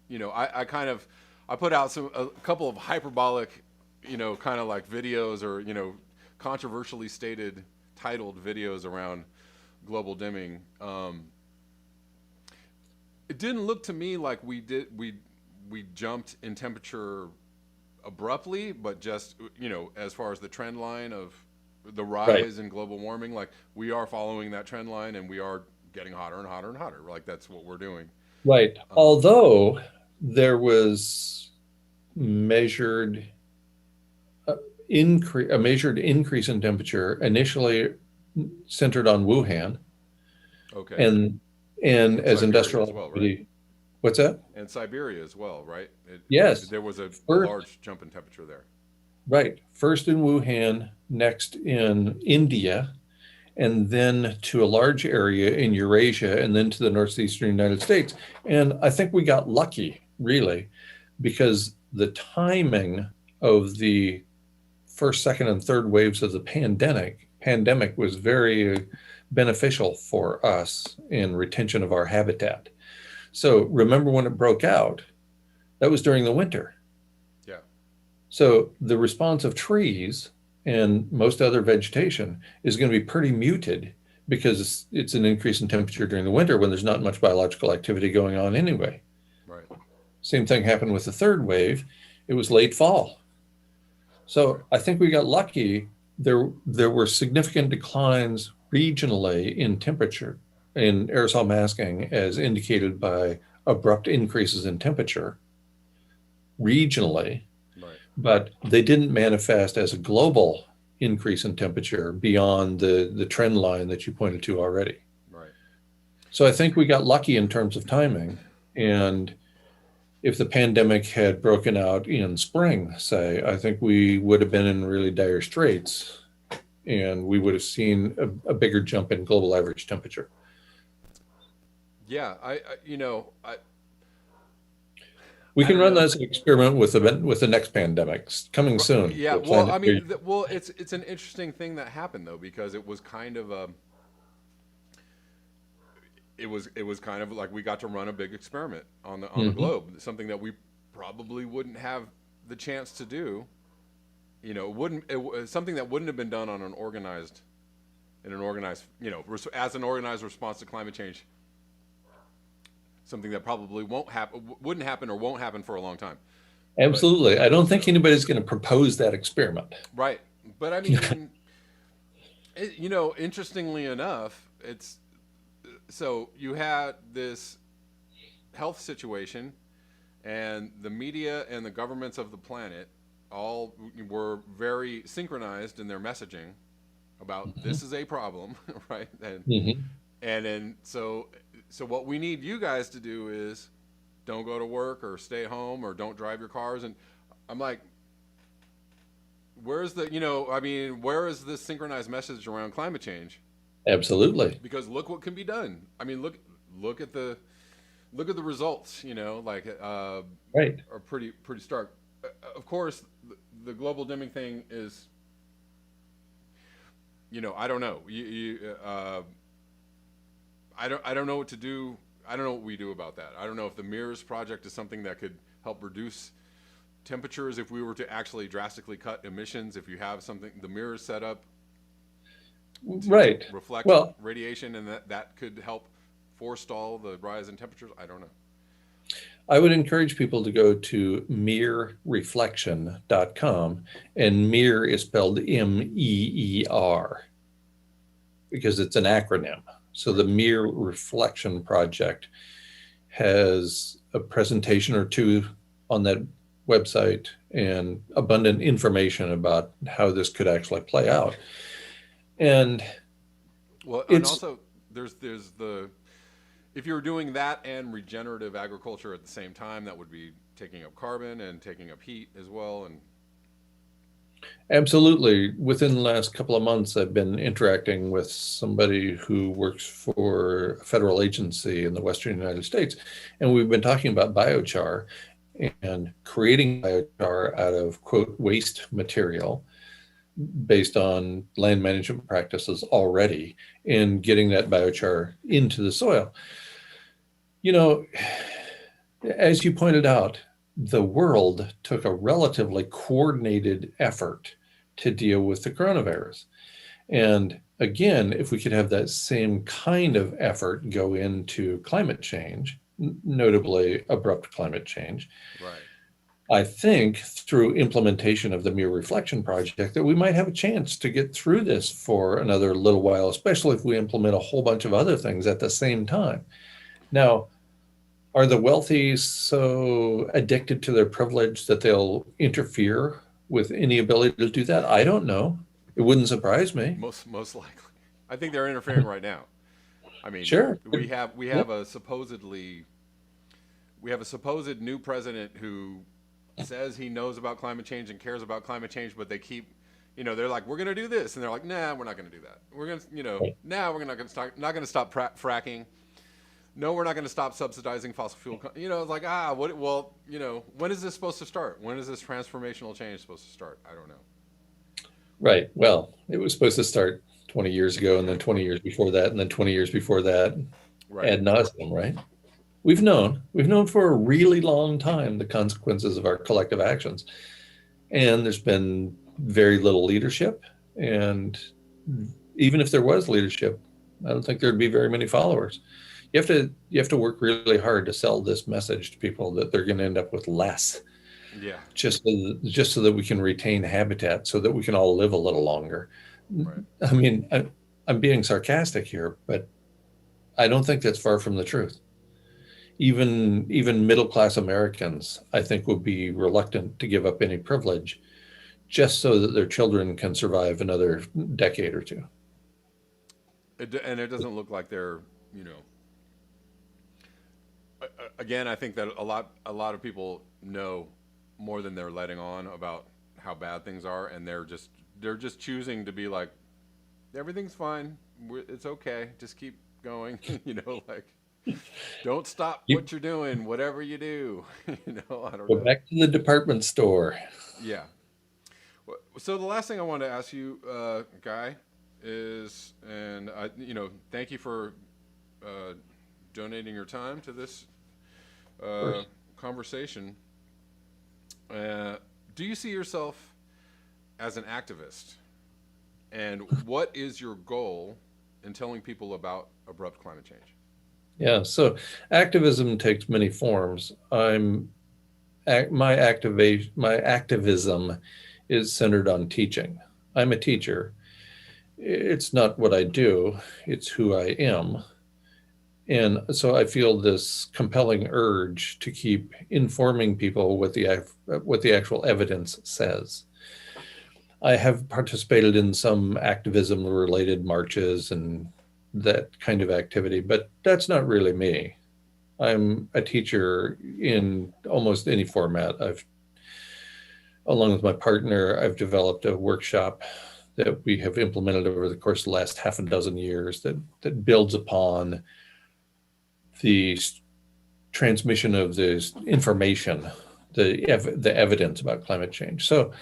I put out a couple of hyperbolic, kind of like videos, or, controversially titled videos around global dimming. It didn't look to me like we jumped in temperature abruptly, but just, as far as the trend line of the rise in global warming, like we are following that trend line and we are getting hotter and hotter and hotter. Like that's what we're doing. Right. Although there was a measured increase in temperature initially centered on Wuhan. Okay. And as industrial activity, What's that? And Siberia as well, right? Yes. There was a First, large jump in temperature there. right. First in Wuhan, next in India, and then to a large area in Eurasia, and then to the northeastern United States. And I think we got lucky, really, because the timing of the first, second, and third waves of the pandemic was very beneficial for us in retention of our habitat. So remember when it broke out, that was during the winter. Yeah. So the response of trees and most other vegetation is going to be pretty muted because it's an increase in temperature during the winter when there's not much biological activity going on anyway. Right. Same thing happened with the third wave. It was late fall. So I think we got lucky. There were significant declines regionally in temperature in aerosol masking as indicated by abrupt increases in temperature regionally, Right. but they didn't manifest as a global increase in temperature beyond the trend line that you pointed to already. Right. So I think we got lucky in terms of timing. And if the pandemic had broken out in spring, say, I think we would have been in really dire straits and we would have seen a bigger jump in global average temperature. Yeah. We I can don't run know. that as an experiment with the next pandemic coming soon. Yeah. We'll plan Well, I it mean, here. it's an interesting thing that happened though, because it was kind of a, it was kind of like we got to run a big experiment on the Mhm. globe, something that we probably wouldn't have the chance to do. Something that wouldn't have been done on in an organized, as an organized response to climate change. Something that probably wouldn't happen or won't happen for a long time. But Absolutely. I don't think anybody's going to propose that experiment. right, but I mean, interestingly enough, it's so you had this health situation, and the media and the governments of the planet all were very synchronized in their messaging about this is a problem, right? Mhm. And then so what we need you guys to do is don't go to work or stay home or don't drive your cars. And I'm like, where's where is this synchronized message around climate change? Absolutely. Because look what can be done. I mean, look at the results. Right. Are pretty stark. Of course, the global dimming thing is, I don't know. I don't know what to do. I don't know what we do about that. I don't know if the Mirrors project is something that could help reduce temperatures if we were to actually drastically cut emissions. If you have the mirrors set up to Right. reflect Well, radiation, and that could help forestall the rise in temperatures. I don't know. I would encourage people to go to mirrorreflection.com, and mirror is spelled MEER because it's an acronym. So the Mirror Reflection Project has a presentation or two on that website and abundant information about how this could actually play out. And Well, and it's also there's the if you're doing that and regenerative agriculture at the same time, that would be taking up carbon and taking up heat as well. And absolutely, within the last couple of months, I've been interacting with somebody who works for a federal agency in the Western United States. And we've been talking about biochar and creating biochar out of, quote, waste material based on land management practices already and getting that biochar into the soil. As you pointed out, the world took a relatively coordinated effort to deal with the coronavirus. And again, if we could have that same kind of effort go into climate change, notably abrupt climate change, right. I think through implementation of the Mirror Reflection Project that we might have a chance to get through this for another little while, especially if we implement a whole bunch of other things at the same time. Now, are the wealthy so addicted to their privilege that they'll interfere with any ability to do that? I don't know. It wouldn't surprise me. Most likely, I think they're interfering right now. I mean, Sure. we have Yep. a supposedly we have a supposed new president who says he knows about climate change and cares about climate change, but they keep, they're like, we're going to do this, and they're like, nah, we're not going to do that. We're going to, nah, we're not going to stop fracking. No, we're not going to stop subsidizing fossil fuel. It's like, what? Well, when is this supposed to start? When is this transformational change supposed to start? I don't know. Right. Well, it was supposed to start 20 years ago, and then 20 years before that, and then 20 years before that, Right. ad nauseum, right? We've known for a really long time the consequences of our collective actions. And there's been very little leadership. And even if there was leadership, I don't think there'd be very many followers. You have to work really hard to sell this message to people that they're going to end up with less. Yeah. Just so that we can retain habitat, so that we can all live a little longer. Right. I mean, I'm being sarcastic here, but I don't think that's far from the truth. Even middle-class Americans, I think, would be reluctant to give up any privilege just so that their children can survive another decade or two. And it doesn't look like they're, again, I think that a lot of people know more than they're letting on about how bad things are, and they're just choosing to be like, everything's fine, it's okay, just keep going, like. Don't stop what you're doing, whatever you do. I don't know. Go back to the department store. Yeah. So the last thing I wanted to ask you, Guy, is, and thank you for donating your time to this conversation. Do you see yourself as an activist? And what is your goal in telling people about abrupt climate change? Yeah, so activism takes many forms. My activism is centered on teaching. I'm a teacher. It's not what I do, it's who I am. And so I feel this compelling urge to keep informing people what the actual evidence says. I have participated in some activism-related marches and that kind of activity, but that's not really me. I'm a teacher in almost any format. Along with my partner, I've developed a workshop that we have implemented over the course of the last half a dozen years that builds upon the transmission of this information, the evidence about climate change. So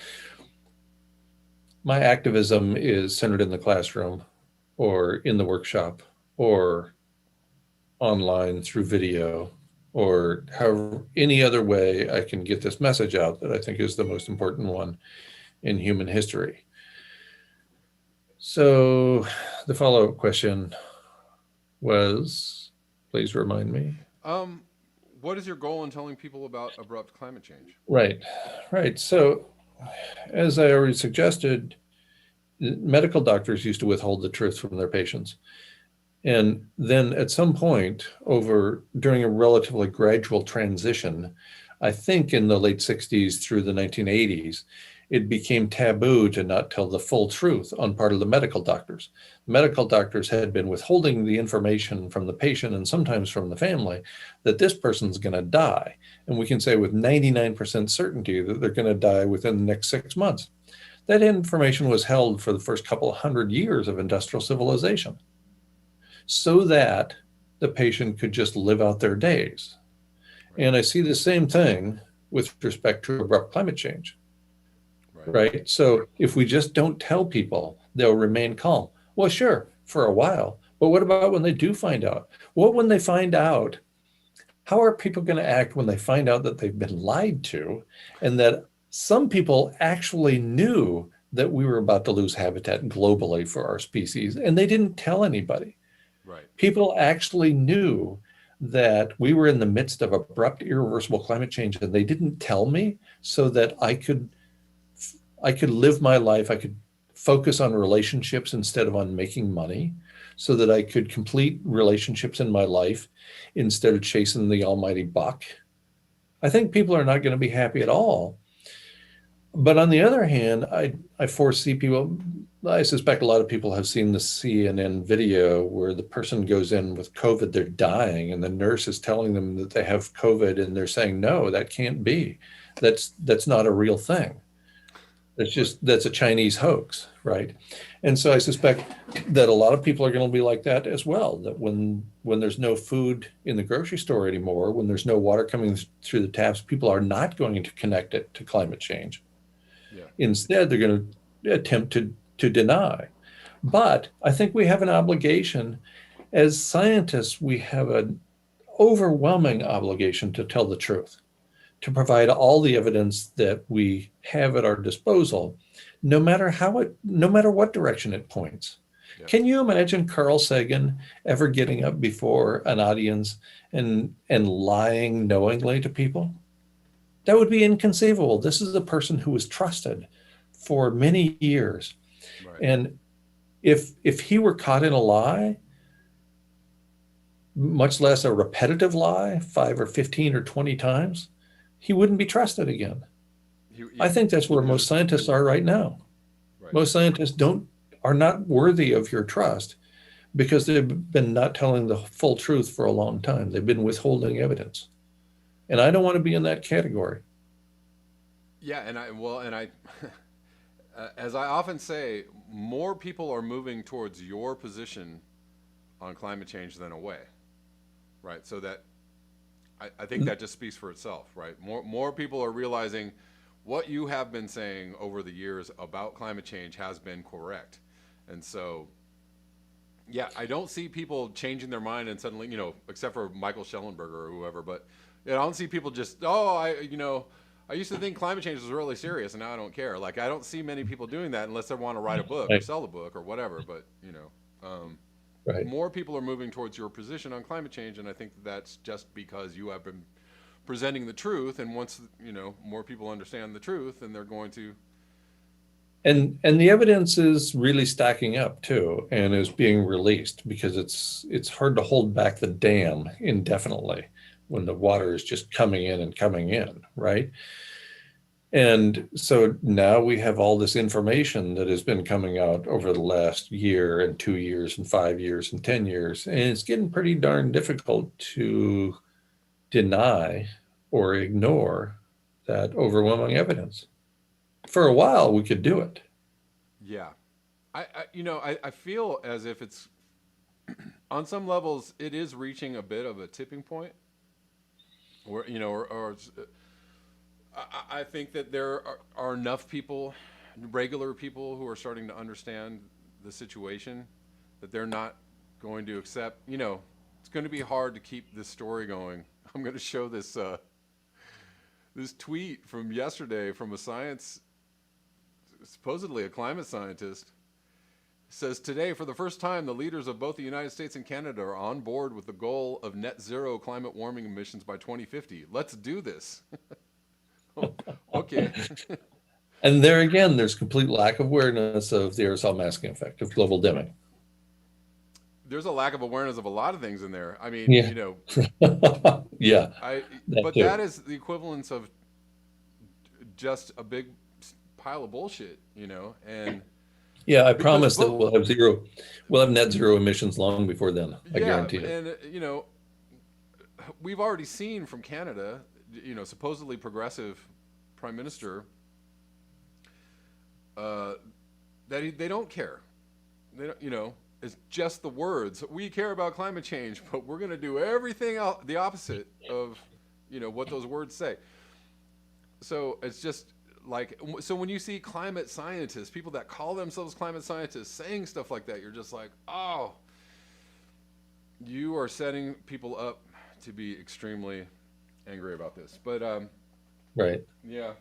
my activism is centered in the classroom, or in the workshop, or online through video, or however, any other way I can get this message out that I think is the most important one in human history. So the follow-up question was, please remind me. What is your goal in telling people about abrupt climate change? Right. So as I already suggested, medical doctors used to withhold the truth from their patients. And then at some point during a relatively gradual transition, I think in the late 60s through the 1980s, it became taboo to not tell the full truth on part of the medical doctors. Medical doctors had been withholding the information from the patient and sometimes from the family that this person's going to die. And we can say with 99% certainty that they're going to die within the next 6 months. That information was held for the first couple of hundred years of industrial civilization so that the patient could just live out their days. And I see the same thing with respect to abrupt climate change. Right? So if we just don't tell people, they'll remain calm. Well, sure, for a while. But what about when they do find out? What when they find out? How are people going to act when they find out that they've been lied to and that some people actually knew that we were about to lose habitat globally for our species and they didn't tell anybody? Right. People actually knew that we were in the midst of abrupt, irreversible climate change and they didn't tell me so that I could live my life. I could focus on relationships instead of on making money, so that I could complete relationships in my life instead of chasing the almighty buck. I think people are not going to be happy at all. But on the other hand, I foresee people I suspect a lot of people have seen the CNN video where the person goes in with COVID, they're dying, and the nurse is telling them that they have COVID, and they're saying, no, that can't be. That's not a real thing. That's a Chinese hoax, right? And so I suspect that a lot of people are going to be like that as well. That when there's no food in the grocery store anymore, when there's no water coming through the taps, people are not going to connect it to climate change. Yeah. Instead, they're going to attempt to deny. But I think we have an obligation as scientists. We have an overwhelming obligation to tell the truth, to provide all the evidence that we have at our disposal, no matter what direction it points. Yeah. Can you imagine Carl Sagan ever getting up before an audience and lying knowingly to people? That would be inconceivable. This is a person who was trusted for many years. Right. And if he were caught in a lie, much less a repetitive lie, 5 or 15 or 20 times, he wouldn't be trusted again. I think that's where most scientists are right now. Right. Most scientists are not worthy of your trust because they've been not telling the full truth for a long time. They've been withholding evidence. And I don't want to be in that category. Yeah, and I as I often say, more people are moving towards your position on climate change than away. Right? So that I think that just speaks for itself, right? More people are realizing what you have been saying over the years about climate change has been correct. And so, yeah, I don't see people changing their mind and suddenly, except for Michael Schellenberger or whoever, but I don't see people just, I used to think climate change was really serious and now I don't care. Like, I don't see many people doing that unless they want to write a book or sell a book or whatever, but, right. More people are moving towards your position on climate change, and I think that's just because you have been presenting the truth, and once more people understand the truth, then they're going to. And the evidence is really stacking up too, and is being released because it's hard to hold back the dam indefinitely when the water is just coming in, right? And so now we have all this information that has been coming out over the last year and 2 years and 5 years and 10 years. And it's getting pretty darn difficult to deny or ignore that overwhelming evidence. For a while, we could do it. Yeah. I feel as if it's, on some levels, it is reaching a bit of a tipping point where, I think that there are enough people, regular people, who are starting to understand the situation that they're not going to accept. It's going to be hard to keep this story going. I'm going to show this this tweet from yesterday from a supposedly a climate scientist. It says, today, for the first time, the leaders of both the United States and Canada are on board with the goal of net zero climate warming emissions by 2050. Let's do this. Okay. And there again, there's complete lack of awareness of the aerosol masking effect of global dimming. There's a lack of awareness of a lot of things in there. I mean, yeah. Yeah. That is the equivalence of just a big pile of bullshit, and yeah, I promise that we'll have net zero emissions long before then. I guarantee it. And we've already seen from Canada, supposedly progressive prime minister, that they don't care. They don't, it's just the words. We care about climate change, but we're going to do everything else, the opposite of, what those words say. So it's just like, so when you see climate scientists, people that call themselves climate scientists saying stuff like that, you're just like, oh, you are setting people up to be extremely angry about this. But right. Yeah.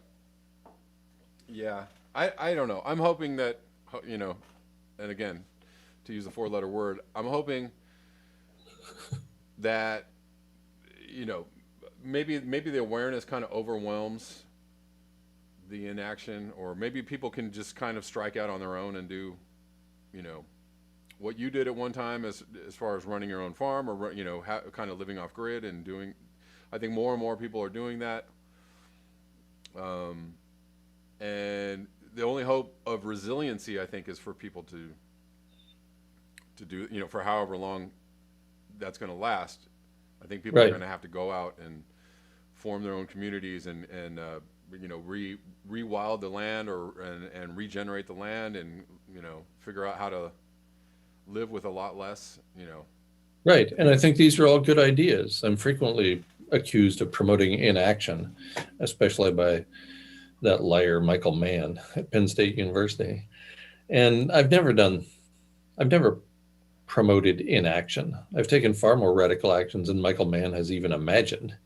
I don't know. I'm hoping that, and again, to use a 4-letter word, I'm hoping that, maybe the awareness kind of overwhelms the inaction, or maybe people can just kind of strike out on their own and do, what you did at one time as far as running your own farm, or, kind of living off grid and doing. I think more and more people are doing that. And the only hope of resiliency, I think, is for people to do, for however long that's going to last. I think people are Right. going to have to go out and form their own communities and rewild the land and regenerate the land and figure out how to live with a lot less. Right. And I think these are all good ideas. I'm frequently accused of promoting inaction, especially by that liar Michael Mann at Penn State University. And I've never promoted inaction. I've taken far more radical actions than Michael Mann has even imagined.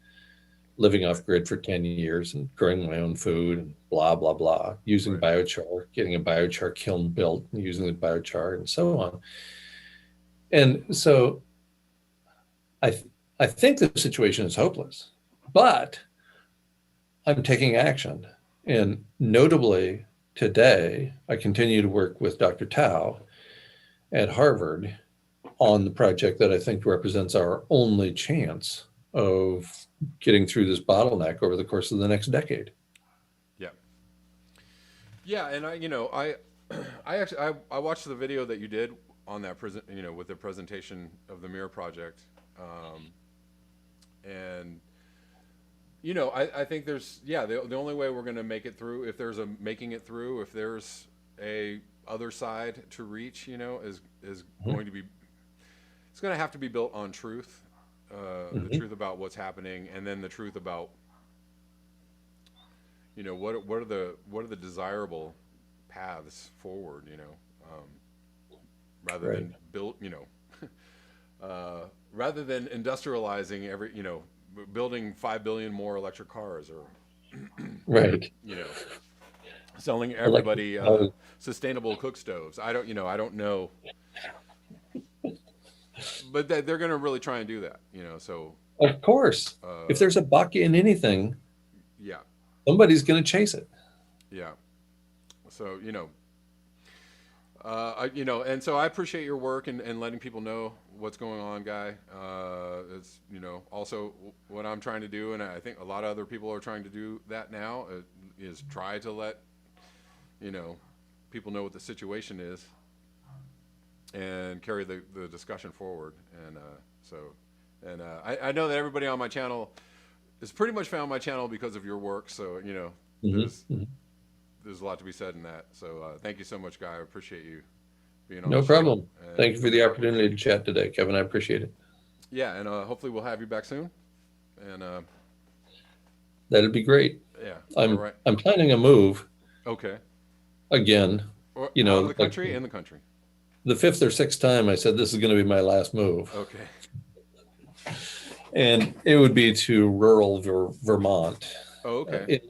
Living off grid for 10 years and growing my own food and blah, blah, blah, using Right. biochar, getting a biochar kiln built and using the biochar and so on. And so I think the situation is hopeless, but I'm taking action. And notably today, I continue to work with Dr. Tao at Harvard on the project that I think represents our only chance of getting through this bottleneck over the course of the next decade. Yeah. Yeah, and I watched the video that you did on that with the presentation of the Mirror Project, and I think there's the only way we're going to make it through, if there's a making it through, if there's a other side to reach, is going to be, it's going to have to be built on truth, the truth about what's happening, and then the truth about what are the desirable paths forward, rather than build, rather than industrializing building 5 billion more electric cars, or Right. selling everybody sustainable cook stoves. I don't know, but they're going to really try and do that, so Of course. If there's a buck in anything, yeah, somebody's going to chase it. yeah. So and so I appreciate your work and letting people know what's going on, Guy. It's also what I'm trying to do, and I think a lot of other people are trying to do that now, is try to let people know what the situation is and carry the discussion forward. And I know that everybody on my channel has pretty much found my channel because of your work, so there's a lot to be said in that. So thank you so much, Guy. I appreciate you being on. No the show. problem. And thank you for the opportunity to chat today, Kevin. I appreciate it. Yeah, and hopefully we'll have you back soon. And that'd be great. Yeah. I'm all right. I'm planning a move Okay. again. Or out of the country, in the country. The 5th or 6th time I said this is going to be my last move. Okay. And it would be to rural Vermont. Oh, okay.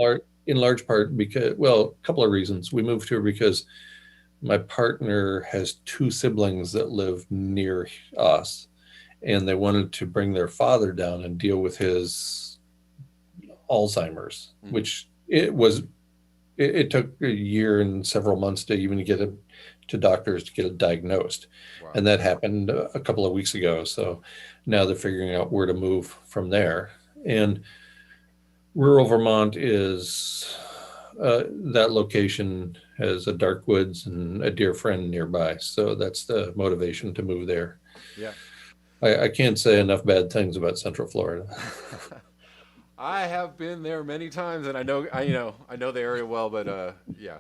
In large part because, well, a couple of reasons. We moved here because my partner has 2 siblings that live near us, and they wanted to bring their father down and deal with his Alzheimer's, which it took a year and several months to even get it to doctors to get it diagnosed. Wow. And that happened a couple of weeks ago. So now they're figuring out where to move from there. And rural Vermont is, that location has a dark woods and a dear friend nearby. So that's the motivation to move there. Yeah. I can't say enough bad things about Central Florida. I have been there many times, and I know the area well, but yeah.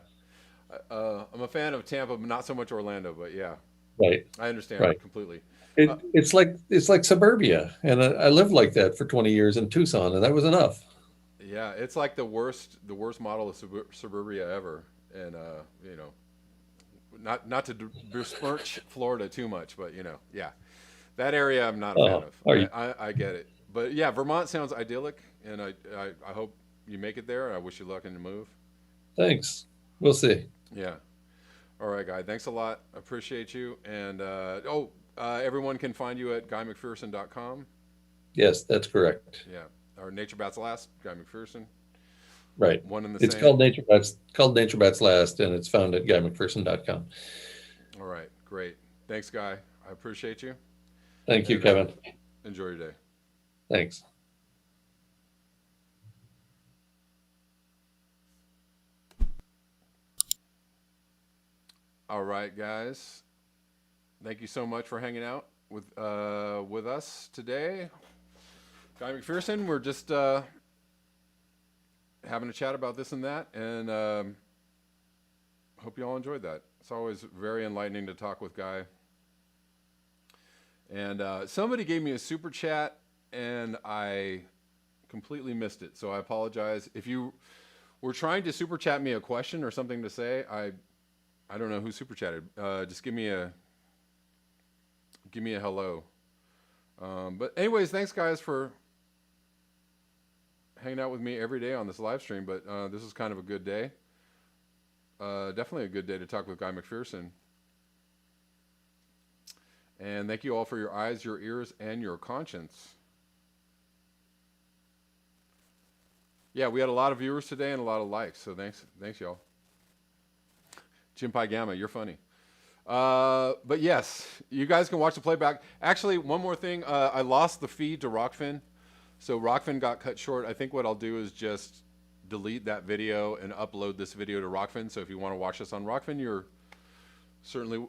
I'm a fan of Tampa, but not so much Orlando, but yeah. Right. I understand right. completely. It's like suburbia, and I lived like that for 20 years in Tucson, and that was enough. Yeah, it's like the worst model of suburbia ever, and not to besmirch Florida too much, but yeah, that area I'm not a fan of. I get it, but yeah, Vermont sounds idyllic, and I hope you make it there. I wish you luck in the move. Thanks. We'll see. Yeah. All right, Guy. Thanks a lot. Appreciate you. And everyone can find you at guymcpherson.com. Yes, that's correct. Yeah. Or Nature Bats Last, Guy McPherson. Right. One and the it's same. called Nature Bats Last, and it's found at guymcpherson.com. All right. Great. Thanks, Guy. I appreciate you. Thank you, Kevin. Enjoy your day. Thanks. All right, guys. Thank you so much for hanging out with us today. Guy McPherson, we're just having a chat about this and that, and hope you all enjoyed that. It's always very enlightening to talk with Guy. And somebody gave me a super chat, and I completely missed it, so I apologize. If you were trying to super chat me a question or something to say, I don't know who super chatted. Just give me a hello. But anyways, thanks guys for hanging out with me every day on this live stream. But this is kind of a good day. Definitely a good day to talk with Guy McPherson. And thank you all for your eyes, your ears, and your conscience. Yeah, we had a lot of viewers today and a lot of likes, so thanks y'all. Jim Pi Gamma, you're funny. But yes, you guys can watch the playback. Actually, one more thing, I lost the feed to Rockfin, so Rockfin got cut short. I think what I'll do is just delete that video and upload this video to Rockfin. So if you want to watch this on Rockfin, you're certainly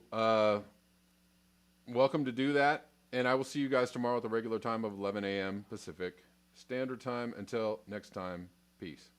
welcome to do that. And I will see you guys tomorrow at the regular time of 11 a.m. Pacific Standard Time. Until next time, peace.